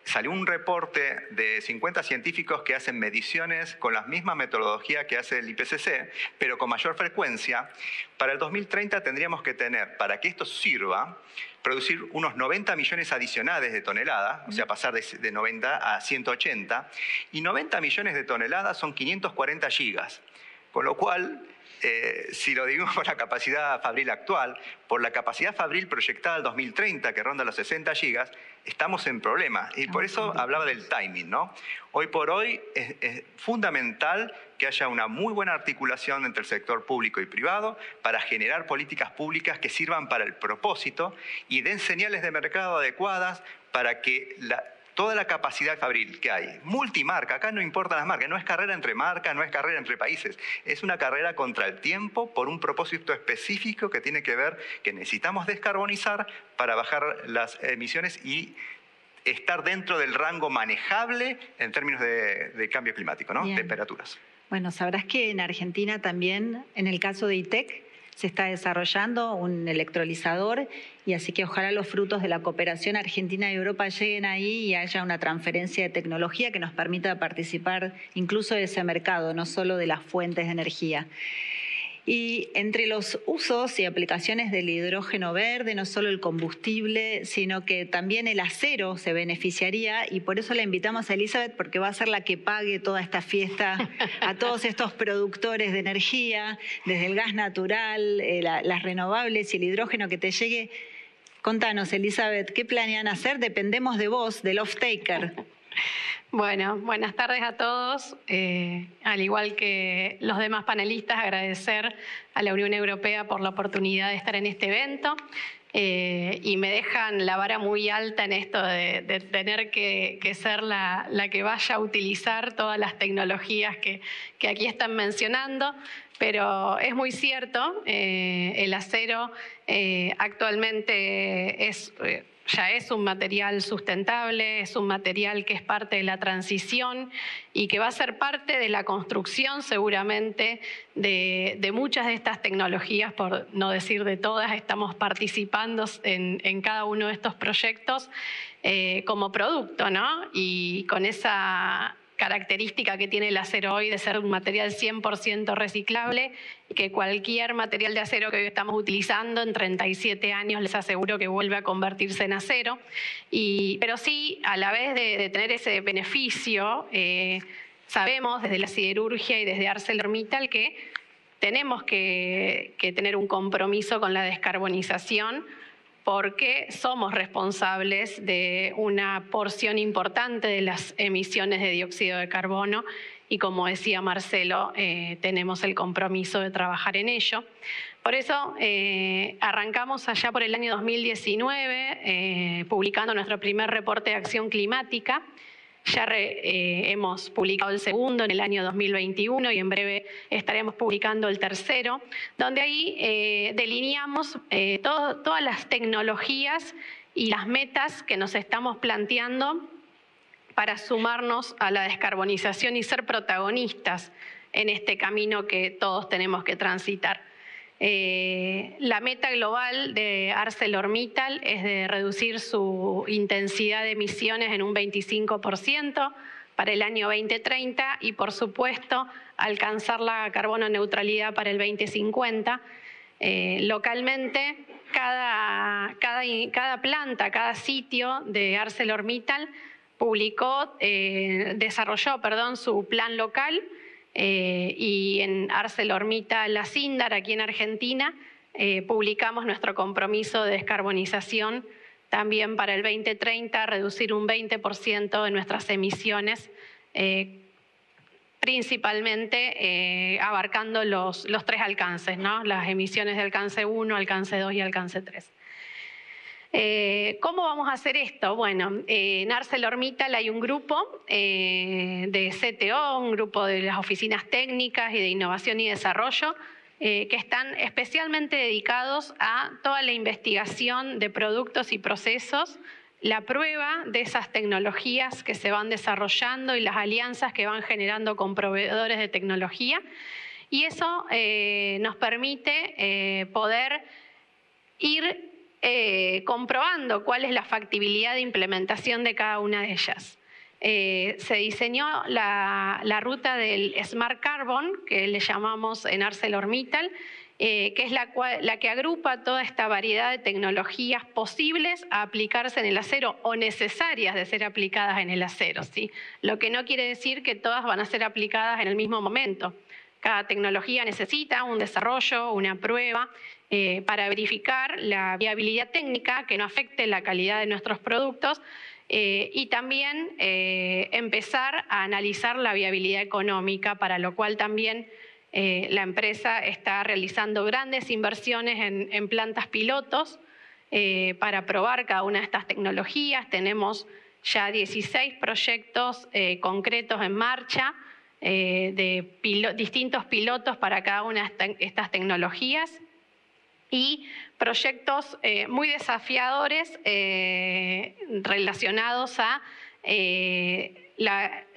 salió un reporte de 50 científicos que hacen mediciones con la misma metodología que hace el IPCC, pero con mayor frecuencia. Para el 2030 tendríamos que tener, para que esto sirva, producir unos 90 millones adicionales de toneladas, o sea, pasar de 90 a 180, y 90 millones de toneladas son 540 gigas, con lo cual, si lo digo por la capacidad fabril actual, por la capacidad fabril proyectada al 2030, que ronda los 60 gigas, estamos en problema. Y por eso hablaba del timing, ¿no? Hoy por hoy es fundamental que haya una muy buena articulación entre el sector público y privado para generar políticas públicas que sirvan para el propósito y den señales de mercado adecuadas para que toda la capacidad fabril que hay, multimarca, acá no importan las marcas, no es carrera entre marcas, no es carrera entre países, es una carrera contra el tiempo por un propósito específico que tiene que ver que necesitamos descarbonizar para bajar las emisiones y estar dentro del rango manejable en términos de cambio climático, ¿no? Temperaturas. Bueno, sabrás que en Argentina también, en el caso de ITEC, se está desarrollando un electrolizador y así que ojalá los frutos de la cooperación Argentina y Europa lleguen ahí y haya una transferencia de tecnología que nos permita participar incluso de ese mercado, no solo de las fuentes de energía. Y entre los usos y aplicaciones del hidrógeno verde, no solo el combustible, sino que también el acero se beneficiaría, y por eso la invitamos a Elizabeth, porque va a ser la que pague toda esta fiesta a todos estos productores de energía, desde el gas natural, las renovables y el hidrógeno que te llegue. Contanos, Elizabeth, ¿qué planean hacer? Dependemos de vos, del off-taker. Bueno, buenas tardes a todos. Al igual que los demás panelistas, agradecer a la Unión Europea por la oportunidad de estar en este evento. Y me dejan la vara muy alta en esto de tener que ser la que vaya a utilizar todas las tecnologías que aquí están mencionando. Pero es muy cierto, el acero actualmente ya es un material sustentable, es un material que es parte de la transición y que va a ser parte de la construcción seguramente de muchas de estas tecnologías, por no decir de todas. Estamos participando en cada uno de estos proyectos como producto, ¿no? Y con esa característica que tiene el acero hoy de ser un material 100% reciclable, y que cualquier material de acero que hoy estamos utilizando en 37 años les aseguro que vuelve a convertirse en acero. Pero sí, a la vez de tener ese beneficio, sabemos desde la siderurgia y desde ArcelorMittal que tenemos que tener un compromiso con la descarbonización, porque somos responsables de una porción importante de las emisiones de dióxido de carbono y, como decía Marcelo, tenemos el compromiso de trabajar en ello. Por eso arrancamos allá por el año 2019 publicando nuestro primer reporte de acción climática. Ya hemos publicado el segundo en el año 2021 y en breve estaremos publicando el tercero, donde ahí delineamos todas las tecnologías y las metas que nos estamos planteando para sumarnos a la descarbonización y ser protagonistas en este camino que todos tenemos que transitar. La meta global de ArcelorMittal es de reducir su intensidad de emisiones en un 25% para el año 2030 y, por supuesto, alcanzar la carbono neutralidad para el 2050. Localmente, cada planta, cada sitio de ArcelorMittal desarrolló su plan local. Y en ArcelorMittal La Síndar, aquí en Argentina, publicamos nuestro compromiso de descarbonización también para el 2030, reducir un 20% de nuestras emisiones, principalmente abarcando los tres alcances, ¿no? Las emisiones de alcance 1, alcance 2 y alcance 3. ¿Cómo vamos a hacer esto? Bueno, en ArcelorMittal hay un grupo de CTO, un grupo de las oficinas técnicas y de innovación y desarrollo, que están especialmente dedicados a toda la investigación de productos y procesos, la prueba de esas tecnologías que se van desarrollando y las alianzas que van generando con proveedores de tecnología. Y eso nos permite poder ir comprobando cuál es la factibilidad de implementación de cada una de ellas. Se diseñó la ruta del Smart Carbon, que le llamamos en ArcelorMittal, que es la que agrupa toda esta variedad de tecnologías posibles a aplicarse en el acero o necesarias de ser aplicadas en el acero, ¿sí? Lo que no quiere decir que todas van a ser aplicadas en el mismo momento. Cada tecnología necesita un desarrollo, una prueba, para verificar la viabilidad técnica que no afecte la calidad de nuestros productos y también empezar a analizar la viabilidad económica, para lo cual también la empresa está realizando grandes inversiones en plantas pilotos para probar cada una de estas tecnologías. Tenemos ya 16 proyectos concretos en marcha de distintos pilotos para cada una de estas tecnologías, y proyectos muy desafiadores relacionados a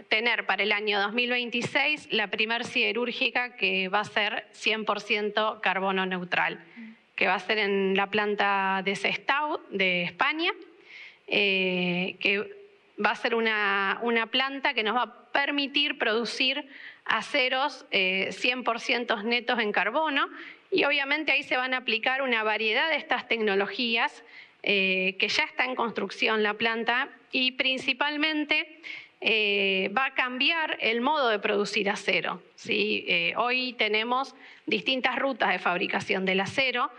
tener para el año 2026 la primer siderúrgica que va a ser 100% carbono neutral, que va a ser en la planta de Sestao de España, que va a ser una planta que nos va a permitir producir aceros 100% netos en carbono, y obviamente ahí se van a aplicar una variedad de estas tecnologías que ya está en construcción la planta, y principalmente va a cambiar el modo de producir acero, ¿sí? Hoy tenemos distintas rutas de fabricación del acero,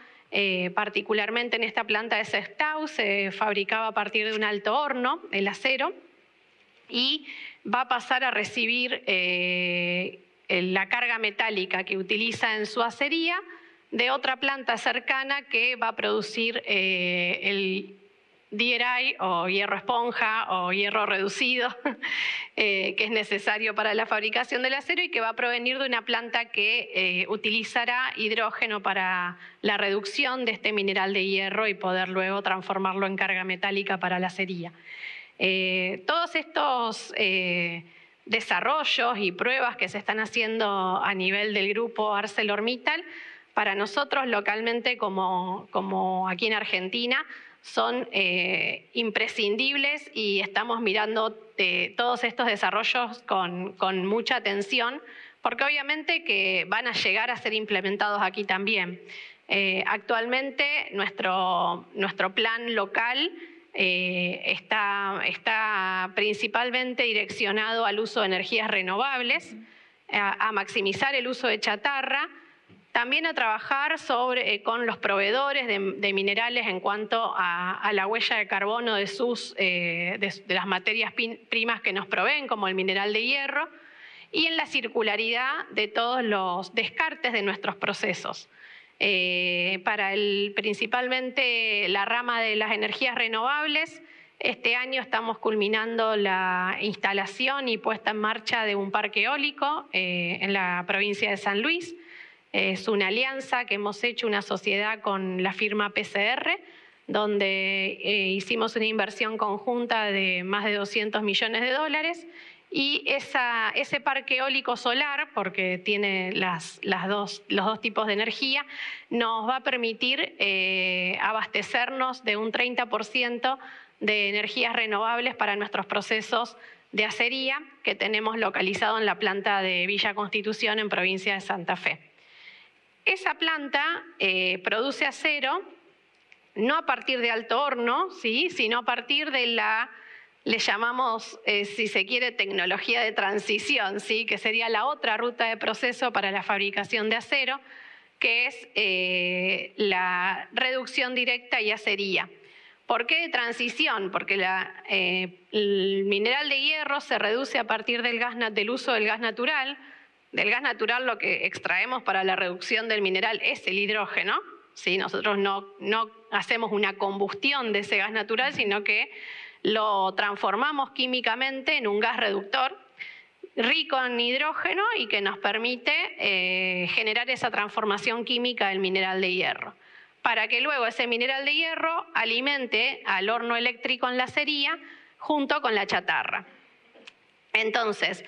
particularmente en esta planta de Sestao se fabricaba a partir de un alto horno el acero, y va a pasar a recibir la carga metálica que utiliza en su acería de otra planta cercana que va a producir el DRI o hierro esponja o hierro reducido que es necesario para la fabricación del acero, y que va a provenir de una planta que utilizará hidrógeno para la reducción de este mineral de hierro y poder luego transformarlo en carga metálica para la acería. Todos estos desarrollos y pruebas que se están haciendo a nivel del grupo ArcelorMittal, para nosotros localmente como aquí en Argentina, son imprescindibles, y estamos mirando todos estos desarrollos con mucha atención, porque obviamente que van a llegar a ser implementados aquí también. Actualmente nuestro plan local está principalmente direccionado al uso de energías renovables, a maximizar el uso de chatarra, también a trabajar con los proveedores de minerales en cuanto a la huella de carbono de las materias primas que nos proveen, como el mineral de hierro, y en la circularidad de todos los descartes de nuestros procesos. Principalmente la rama de las energías renovables, este año estamos culminando la instalación y puesta en marcha de un parque eólico en la provincia de San Luis. Es una alianza que hemos hecho, una sociedad con la firma PCR, donde hicimos una inversión conjunta de más de 200 millones de dólares, y ese parque eólico solar, porque tiene los dos tipos de energía, nos va a permitir abastecernos de un 30% de energías renovables para nuestros procesos de acería que tenemos localizado en la planta de Villa Constitución en provincia de Santa Fe. Esa planta produce acero no a partir de alto horno, ¿sí?, sino a partir de le llamamos, si se quiere, tecnología de transición, ¿sí?, que sería la otra ruta de proceso para la fabricación de acero, que es la reducción directa y acería. ¿Por qué de transición? Porque el mineral de hierro se reduce a partir del uso del gas natural. Del gas natural lo que extraemos para la reducción del mineral es el hidrógeno, ¿sí? Nosotros no hacemos una combustión de ese gas natural, sino que lo transformamos químicamente en un gas reductor rico en hidrógeno y que nos permite generar esa transformación química del mineral de hierro, para que luego ese mineral de hierro alimente al horno eléctrico en la acería junto con la chatarra. Entonces,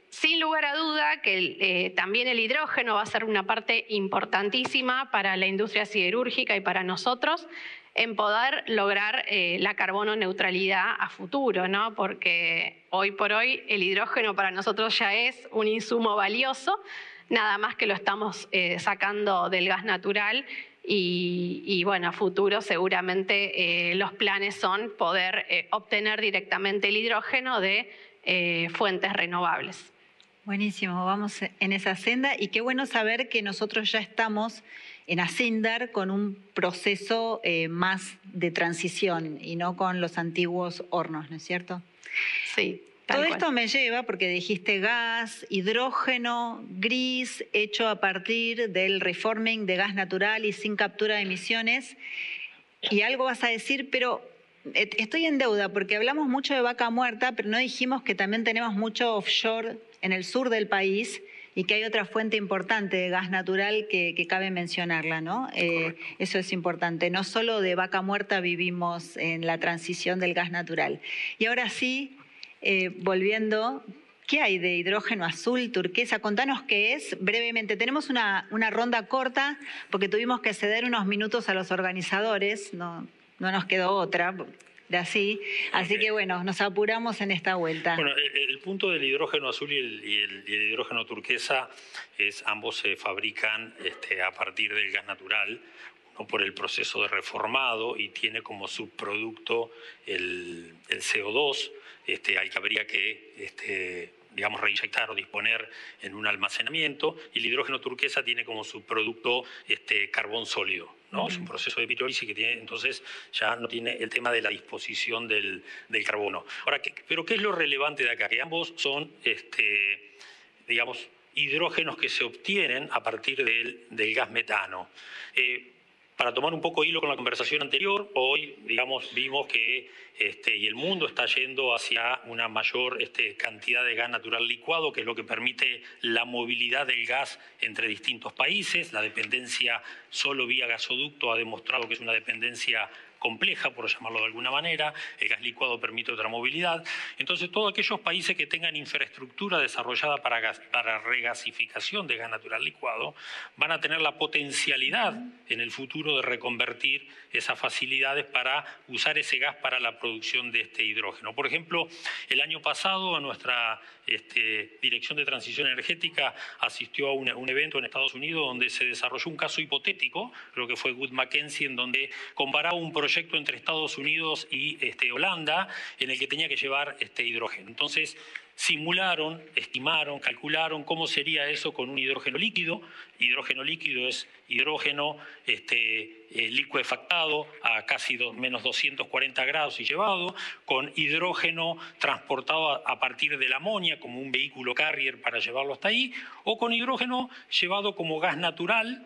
sin lugar a duda que también el hidrógeno va a ser una parte importantísima para la industria siderúrgica y para nosotros en poder lograr la carbono neutralidad a futuro, ¿no? Porque hoy por hoy el hidrógeno para nosotros ya es un insumo valioso, nada más que lo estamos sacando del gas natural y bueno, a futuro seguramente los planes son poder obtener directamente el hidrógeno de fuentes renovables. Buenísimo, vamos en esa senda, y qué bueno saber que nosotros ya estamos en Acindar con un proceso más de transición y no con los antiguos hornos, ¿no es cierto? Sí. Todo esto me lleva, porque dijiste gas, hidrógeno, gris, hecho a partir del reforming de gas natural y sin captura de emisiones, y algo vas a decir, pero estoy en deuda porque hablamos mucho de Vaca Muerta, pero no dijimos que también tenemos mucho offshore en el sur del país y que hay otra fuente importante de gas natural que cabe mencionarla, ¿no? Eso es importante. No solo de vaca muerta vivimos en la transición del gas natural. Y ahora sí, volviendo, ¿qué hay de hidrógeno azul, turquesa? Contanos qué es brevemente. Tenemos una ronda corta porque tuvimos que ceder unos minutos a los organizadores, no nos quedó otra. Así que bueno, nos apuramos en esta vuelta. Bueno, el punto del hidrógeno azul y el hidrógeno turquesa es ambos se fabrican a partir del gas natural, uno por el proceso de reformado y tiene como subproducto el CO2, al que habría que digamos, reinyectar o disponer en un almacenamiento, y el hidrógeno turquesa tiene como subproducto carbón sólido, ¿no? Es un proceso de pirólisis que tiene, entonces ya no tiene el tema de la disposición del carbono. Ahora, ¿pero qué es lo relevante de acá? Que ambos son, digamos, hidrógenos que se obtienen a partir del gas metano. Para tomar un poco hilo con la conversación anterior, hoy, digamos, vimos que y el mundo está yendo hacia una mayor cantidad de gas natural licuado, que es lo que permite la movilidad del gas entre distintos países. La dependencia solo vía gasoducto ha demostrado que es una dependencia compleja, por llamarlo de alguna manera. El gas licuado permite otra movilidad. Entonces, todos aquellos países que tengan infraestructura desarrollada para regasificación de gas natural licuado van a tener la potencialidad en el futuro de reconvertir esas facilidades para usar ese gas para la producción de este hidrógeno. Por ejemplo, el año pasado nuestra Dirección de Transición Energética asistió a un evento en Estados Unidos donde se desarrolló un caso hipotético, creo que fue Wood Mackenzie, en donde comparaba un proyecto entre Estados Unidos y Holanda en el que tenía que llevar hidrógeno. Entonces, simularon, estimaron, calcularon cómo sería eso con un hidrógeno líquido. Hidrógeno líquido es hidrógeno licuefactado a casi menos 240 grados y llevado, con hidrógeno transportado a partir de la amonia como un vehículo carrier para llevarlo hasta ahí, o con hidrógeno llevado como gas natural,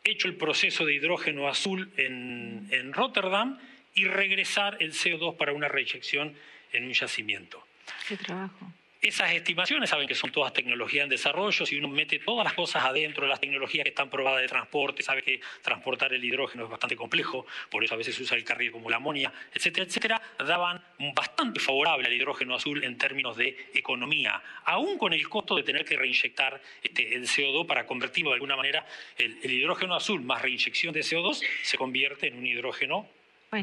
hecho el proceso de hidrógeno azul en Rotterdam, y regresar el CO2 para una reyección en un yacimiento. ¡Qué trabajo! Esas estimaciones, saben que son todas tecnologías en desarrollo. Si uno mete todas las cosas adentro de las tecnologías que están probadas de transporte, sabe que transportar el hidrógeno es bastante complejo, por eso a veces se usa el carril como la amonia, etcétera, etcétera, daban bastante favorable al hidrógeno azul en términos de economía, aún con el costo de tener que reinyectar el CO2 para convertirlo de alguna manera. El hidrógeno azul más reinyección de CO2 se convierte en un hidrógeno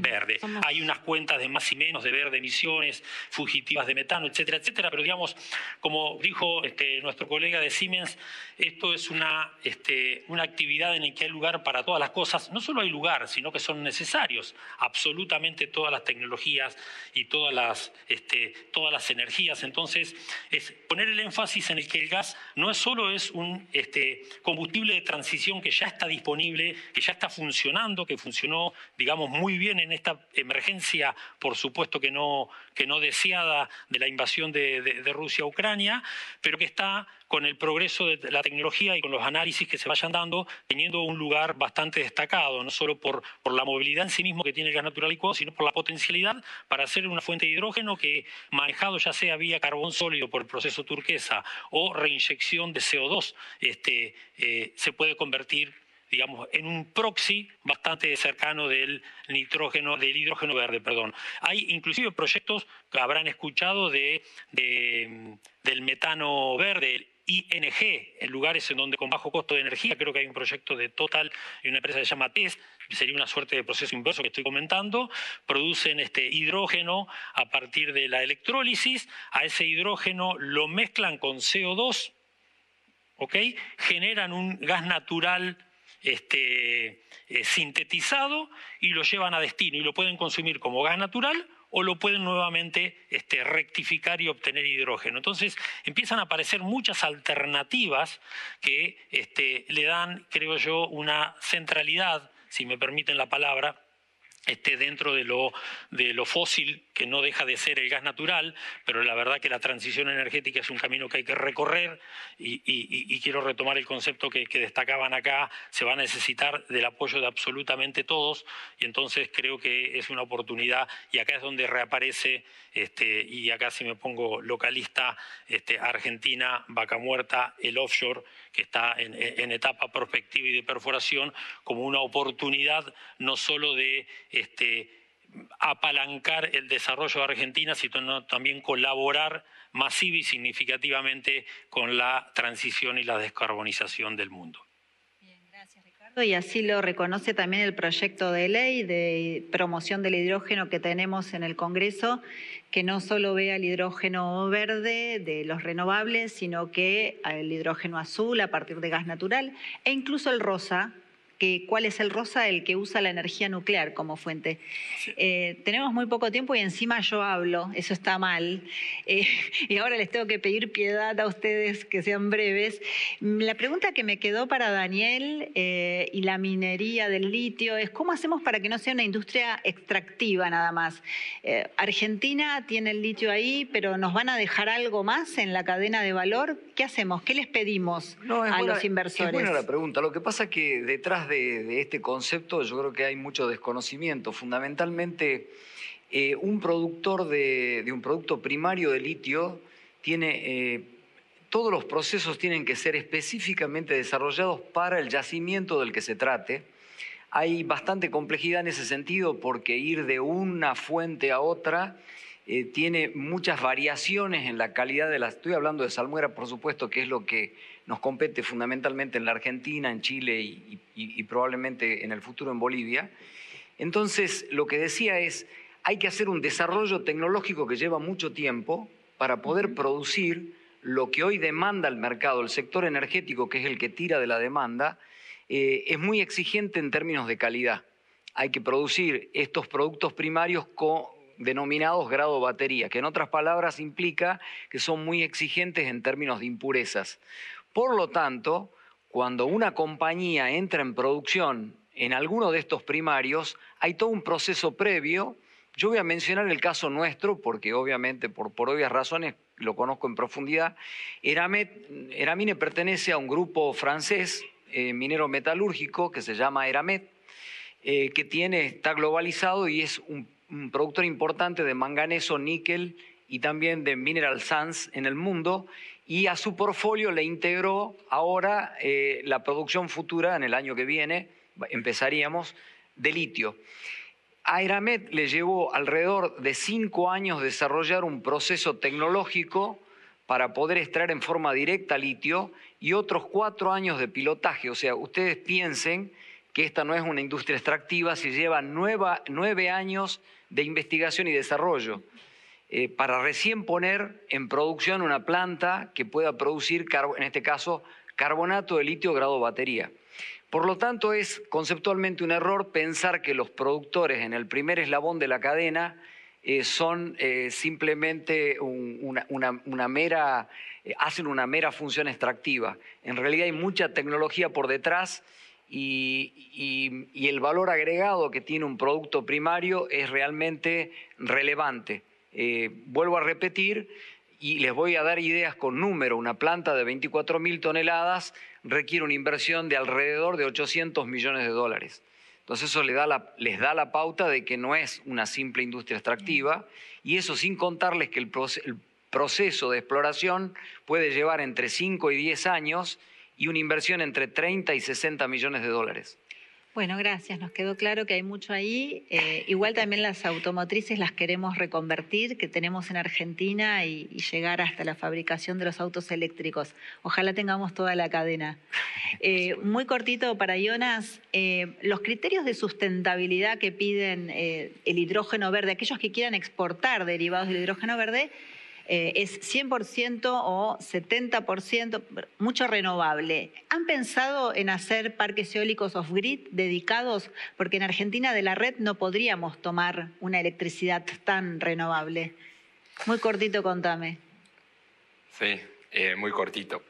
verde. Hay unas cuentas de más y menos de verde, emisiones fugitivas de metano, etcétera, etcétera, pero digamos, como dijo nuestro colega de Siemens, esto es una actividad en la que hay lugar para todas las cosas. No solo hay lugar, sino que son necesarios absolutamente todas las tecnologías y todas las energías. Entonces, es poner el énfasis en el que el gas no solo es un combustible de transición que ya está disponible, que ya está funcionando, que funcionó, digamos, muy bien en esta emergencia, por supuesto que no deseada, de la invasión de Rusia a Ucrania, pero que está con el progreso de la tecnología y con los análisis que se vayan dando, teniendo un lugar bastante destacado, no solo por la movilidad en sí mismo que tiene el gas natural licuado, sino por la potencialidad para hacer una fuente de hidrógeno que, manejado ya sea vía carbón sólido por el proceso turquesa o reinyección de CO2, se puede convertir, digamos, en un proxy bastante cercano del hidrógeno verde, perdón. Hay inclusive proyectos que habrán escuchado del metano verde, el ING, en lugares en donde con bajo costo de energía. Creo que hay un proyecto de Total y una empresa que se llama TES, sería una suerte de proceso inverso que estoy comentando. Producen hidrógeno a partir de la electrólisis, a ese hidrógeno lo mezclan con CO2, ¿ok? Generan un gas natural sintetizado y lo llevan a destino, y lo pueden consumir como gas natural o lo pueden nuevamente rectificar y obtener hidrógeno. Entonces empiezan a aparecer muchas alternativas que le dan, creo yo, una centralidad, si me permiten la palabra, dentro de lo fósil, que no deja de ser el gas natural, pero la verdad que la transición energética es un camino que hay que recorrer y quiero retomar el concepto que destacaban acá. Se va a necesitar del apoyo de absolutamente todos y entonces creo que es una oportunidad y acá es donde reaparece, y acá si me pongo localista, Argentina, Vaca Muerta, el offshore, que está en etapa prospectiva y de perforación, como una oportunidad no solo de apalancar el desarrollo de Argentina, sino también colaborar masiva y significativamente con la transición y la descarbonización del mundo. Bien, gracias, Ricardo. Y así lo reconoce también el proyecto de ley de promoción del hidrógeno que tenemos en el Congreso, que no solo ve al hidrógeno verde de los renovables, sino que al hidrógeno azul a partir de gas natural e incluso el rosa. ¿Cuál es el rosa? El que usa la energía nuclear como fuente. Sí. Tenemos muy poco tiempo y encima yo hablo, eso está mal. Y ahora les tengo que pedir piedad a ustedes que sean breves. La pregunta que me quedó para Daniel y la minería del litio es ¿cómo hacemos para que no sea una industria extractiva nada más? Argentina tiene el litio ahí, pero ¿nos van a dejar algo más en la cadena de valor? ¿Qué hacemos? ¿Qué les pedimos a los inversores? Es buena la pregunta. Lo que pasa es que detrás de este concepto yo creo que hay mucho desconocimiento. Fundamentalmente, un productor de un producto primario de litio tiene... todos los procesos tienen que ser específicamente desarrollados para el yacimiento del que se trate. Hay bastante complejidad en ese sentido porque ir de una fuente a otra tiene muchas variaciones en la calidad de la... Estoy hablando de salmuera, por supuesto, que es lo que nos compete fundamentalmente en la Argentina, en Chile y probablemente en el futuro en Bolivia. Entonces, lo que decía es, hay que hacer un desarrollo tecnológico que lleva mucho tiempo para poder producir lo que hoy demanda el mercado. El sector energético, que es el que tira de la demanda, es muy exigente en términos de calidad. Hay que producir estos productos primarios denominados grado batería, que en otras palabras implica que son muy exigentes en términos de impurezas. Por lo tanto, cuando una compañía entra en producción en alguno de estos primarios, hay todo un proceso previo. Yo voy a mencionar el caso nuestro, porque obviamente por obvias razones lo conozco en profundidad. Eramine pertenece a un grupo francés minero metalúrgico que se llama Eramet, que está globalizado y es un productor importante de manganeso, níquel y también de mineral sands en el mundo, y a su portfolio le integró ahora la producción futura, en el año que viene, empezaríamos, de litio. A Eramet le llevó alrededor de 5 años desarrollar un proceso tecnológico para poder extraer en forma directa litio y otros 4 años de pilotaje. O sea, ustedes piensen que esta no es una industria extractiva, se lleva 9 años de investigación y desarrollo para recién poner en producción una planta que pueda producir, en este caso, carbonato de litio grado batería. Por lo tanto, es conceptualmente un error pensar que los productores en el primer eslabón de la cadena son simplemente hacen una mera función extractiva. En realidad hay mucha tecnología por detrás y el valor agregado que tiene un producto primario es realmente relevante. Vuelvo a repetir y les voy a dar ideas con número. Una planta de 24.000 toneladas requiere una inversión de alrededor de $800 millones. Entonces eso les da la pauta de que no es una simple industria extractiva, y eso sin contarles que el proceso de exploración puede llevar entre 5 y 10 años y una inversión entre 30 y 60 millones de dólares. Bueno, gracias. Nos quedó claro que hay mucho ahí. Igual también las automotrices las queremos reconvertir, que tenemos en Argentina, y llegar hasta la fabricación de los autos eléctricos. Ojalá tengamos toda la cadena. Muy cortito para Jonas, los criterios de sustentabilidad que piden el hidrógeno verde, aquellos que quieran exportar derivados del hidrógeno verde, es 100% o 70%, mucho renovable. ¿Han pensado en hacer parques eólicos off-grid dedicados? Porque en Argentina de la red no podríamos tomar una electricidad tan renovable. Muy cortito, contame. Sí, muy cortito.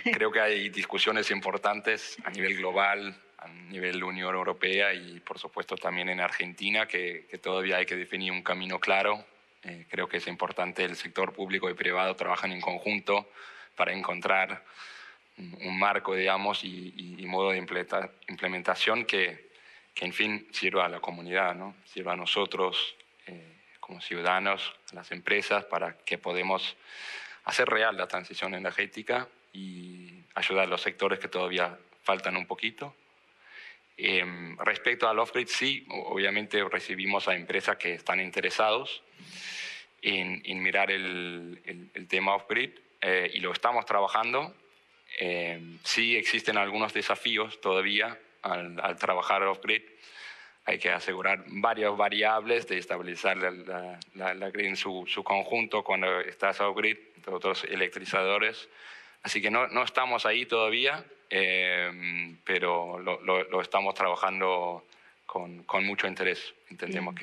Creo que hay discusiones importantes a nivel global a nivel Unión Europea y, por supuesto, también en Argentina, que todavía hay que definir un camino claro. Creo que es importante el sector público y privado trabajan en conjunto para encontrar un marco, digamos, y modo de implementación que, en fin, sirva a la comunidad, ¿no? Sirva a nosotros como ciudadanos, a las empresas, para que podamos hacer real la transición energética y ayudar a los sectores que todavía faltan un poquito. Respecto al off-grid, sí, obviamente recibimos a empresas que están interesados en mirar el tema off-grid y lo estamos trabajando. Sí existen algunos desafíos todavía al trabajar off-grid. Hay que asegurar varias variables de estabilizar la grid en su conjunto cuando estás off-grid, otros electrizadores. Así que no estamos ahí todavía, pero lo estamos trabajando con mucho interés. Entendemos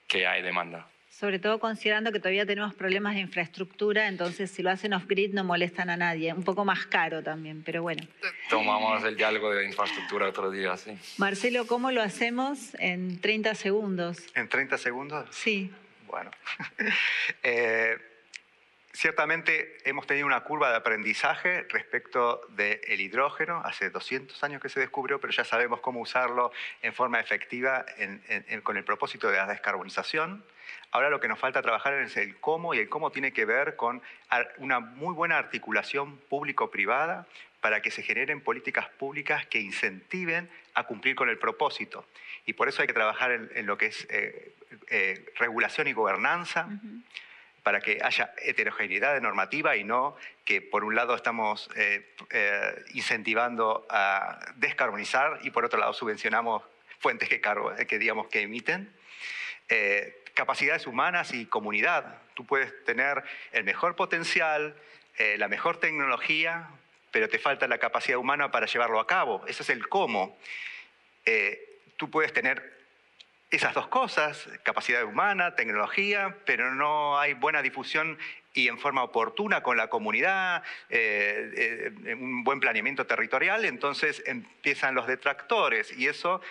que hay demanda. Sobre todo considerando que todavía tenemos problemas de infraestructura, entonces si lo hacen off-grid no molestan a nadie. Un poco más caro también, pero bueno. Tomamos el diálogo de infraestructura otro día, sí. Marcelo, ¿cómo lo hacemos en 30 segundos? ¿En 30 segundos? Sí. Bueno. Ciertamente hemos tenido una curva de aprendizaje respecto del hidrógeno. Hace 200 años que se descubrió, pero ya sabemos cómo usarlo en forma efectiva con el propósito de la descarbonización. Ahora lo que nos falta trabajar es el cómo, y el cómo tiene que ver con una muy buena articulación público-privada para que se generen políticas públicas que incentiven a cumplir con el propósito. Y por eso hay que trabajar en lo que es regulación y gobernanza, para que haya heterogeneidad de normativa y no que por un lado estamos incentivando a descarbonizar y por otro lado subvencionamos fuentes que emiten. Capacidades humanas y comunidad. Tú puedes tener el mejor potencial, la mejor tecnología, pero te falta la capacidad humana para llevarlo a cabo. Ese es el cómo. Tú puedes tener esas dos cosas, capacidad humana, tecnología, pero no hay buena difusión y en forma oportuna con la comunidad, un buen planeamiento territorial, entonces empiezan los detractores y eso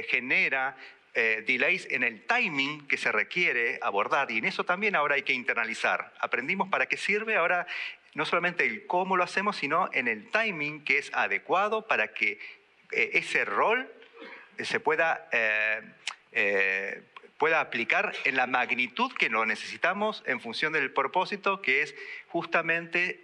genera delays en el timing que se requiere abordar, y en eso también ahora hay que internalizar. Aprendimos para qué sirve, ahora no solamente el cómo lo hacemos, sino en el timing que es adecuado para que ese rol se pueda aplicar en la magnitud que lo necesitamos en función del propósito, que es justamente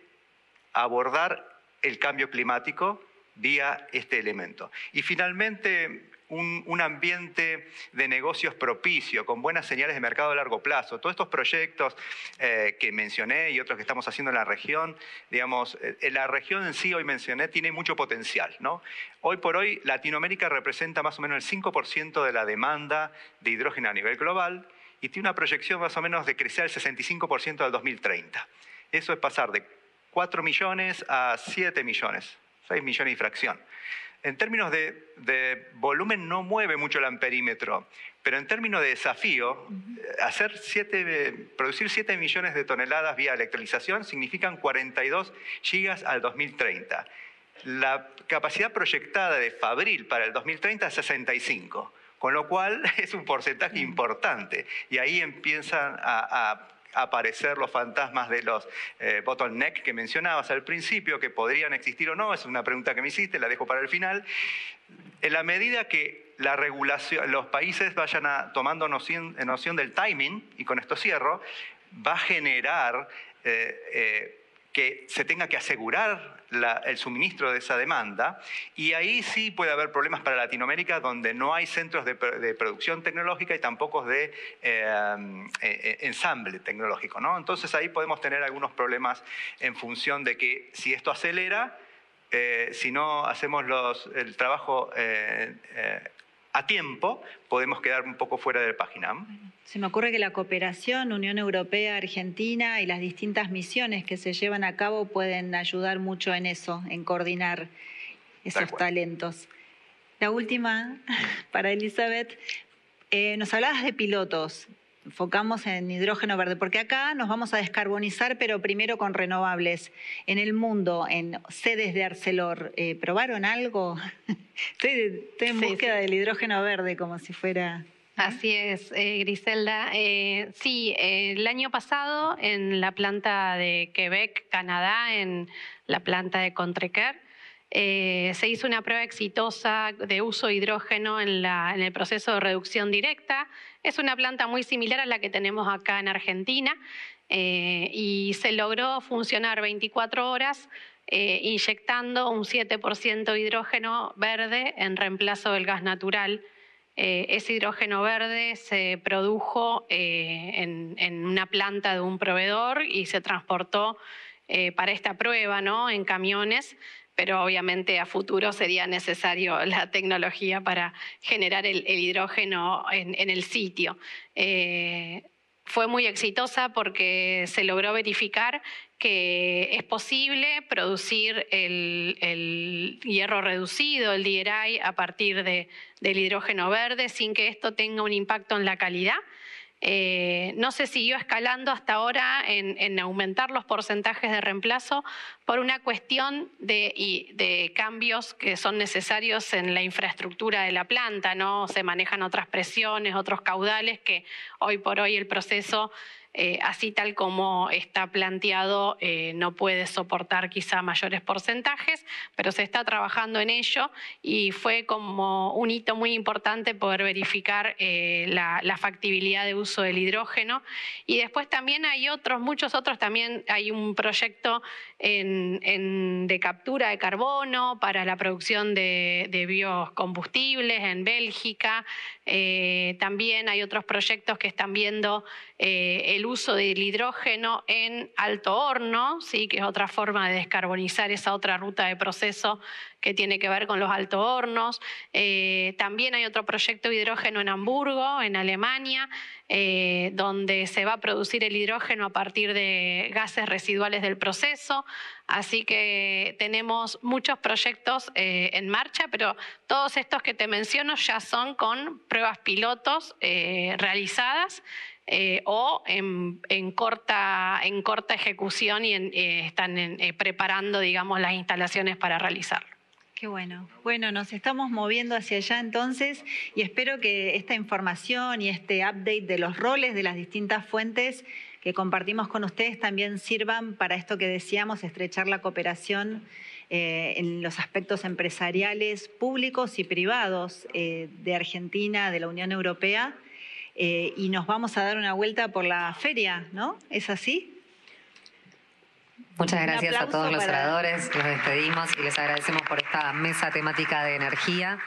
abordar el cambio climático vía este elemento. Y finalmente, un ambiente de negocios propicio, con buenas señales de mercado a largo plazo. Todos estos proyectos que mencioné y otros que estamos haciendo en la región, digamos, en la región en sí hoy mencioné, tiene mucho potencial, ¿no? Hoy por hoy Latinoamérica representa más o menos el 5% de la demanda de hidrógeno a nivel global y tiene una proyección más o menos de crecer al 65% al 2030. Eso es pasar de 4 millones a 7 millones, 6 millones y fracción. En términos de volumen no mueve mucho el amperímetro, pero en términos de desafío, producir 7 millones de toneladas vía electrolización significan 42 gigas al 2030. La capacidad proyectada de Fabril para el 2030 es 65, con lo cual es un porcentaje importante. Y ahí empiezan a aparecer los fantasmas de los bottleneck que mencionabas al principio, que podrían existir o no, es una pregunta que me hiciste, la dejo para el final. En la medida que la regulación, los países vayan tomando noción del timing, y con esto cierro, va a generar que se tenga que asegurar el suministro de esa demanda, y ahí sí puede haber problemas para Latinoamérica, donde no hay centros de producción tecnológica y tampoco de ensamble tecnológico, ¿no? Entonces ahí podemos tener algunos problemas en función de que si esto acelera, si no hacemos el trabajo a tiempo, podemos quedar un poco fuera de la página. Se me ocurre que la cooperación Unión Europea, Argentina y las distintas misiones que se llevan a cabo pueden ayudar mucho en eso, en coordinar esos talentos. La última, para Elizabeth, nos hablabas de pilotos. enfocamos en hidrógeno verde, porque acá nos vamos a descarbonizar, pero primero con renovables. En el mundo, en sedes de Arcelor, ¿probaron algo? Estoy en búsqueda del hidrógeno verde, como si fuera... Así es, Griselda. Sí, el año pasado en la planta de Quebec, Canadá, en la planta de Contrecoeur, se hizo una prueba exitosa de uso de hidrógeno en el proceso de reducción directa. Es una planta muy similar a la que tenemos acá en Argentina y se logró funcionar 24 horas inyectando un 7% de hidrógeno verde en reemplazo del gas natural. Ese hidrógeno verde se produjo en una planta de un proveedor y se transportó para esta prueba, ¿no?, en camiones, pero obviamente a futuro sería necesario la tecnología para generar el hidrógeno en el sitio. Fue muy exitosa porque se logró verificar que es posible producir el hierro reducido, el DRI, a partir del hidrógeno verde sin que esto tenga un impacto en la calidad. No se siguió escalando hasta ahora en aumentar los porcentajes de reemplazo por una cuestión de cambios que son necesarios en la infraestructura de la planta, ¿no? Se manejan otras presiones, otros caudales que hoy por hoy el proceso, así tal como está planteado, no puede soportar quizá mayores porcentajes, pero se está trabajando en ello y fue como un hito muy importante poder verificar la factibilidad de uso del hidrógeno. Y después también hay muchos otros, también hay un proyecto de captura de carbono para la producción de biocombustibles en Bélgica. También hay otros proyectos que están viendo el uso del hidrógeno en alto horno, ¿sí?, que es otra forma de descarbonizar esa otra ruta de proceso que tiene que ver con los alto hornos. También hay otro proyecto de hidrógeno en Hamburgo, en Alemania, donde se va a producir el hidrógeno a partir de gases residuales del proceso. Así que tenemos muchos proyectos en marcha, pero todos estos que te menciono ya son con pruebas pilotos realizadas o en corta ejecución y están preparando, digamos, las instalaciones para realizarlo. Qué bueno. Bueno, nos estamos moviendo hacia allá entonces y espero que esta información y este update de los roles de las distintas fuentes que compartimos con ustedes también sirvan para esto que decíamos, estrechar la cooperación en los aspectos empresariales públicos y privados de Argentina, de la Unión Europea, y nos vamos a dar una vuelta por la feria, ¿no? ¿Es así? Muchas gracias a todos los oradores, los despedimos y les agradecemos por esta mesa temática de energía.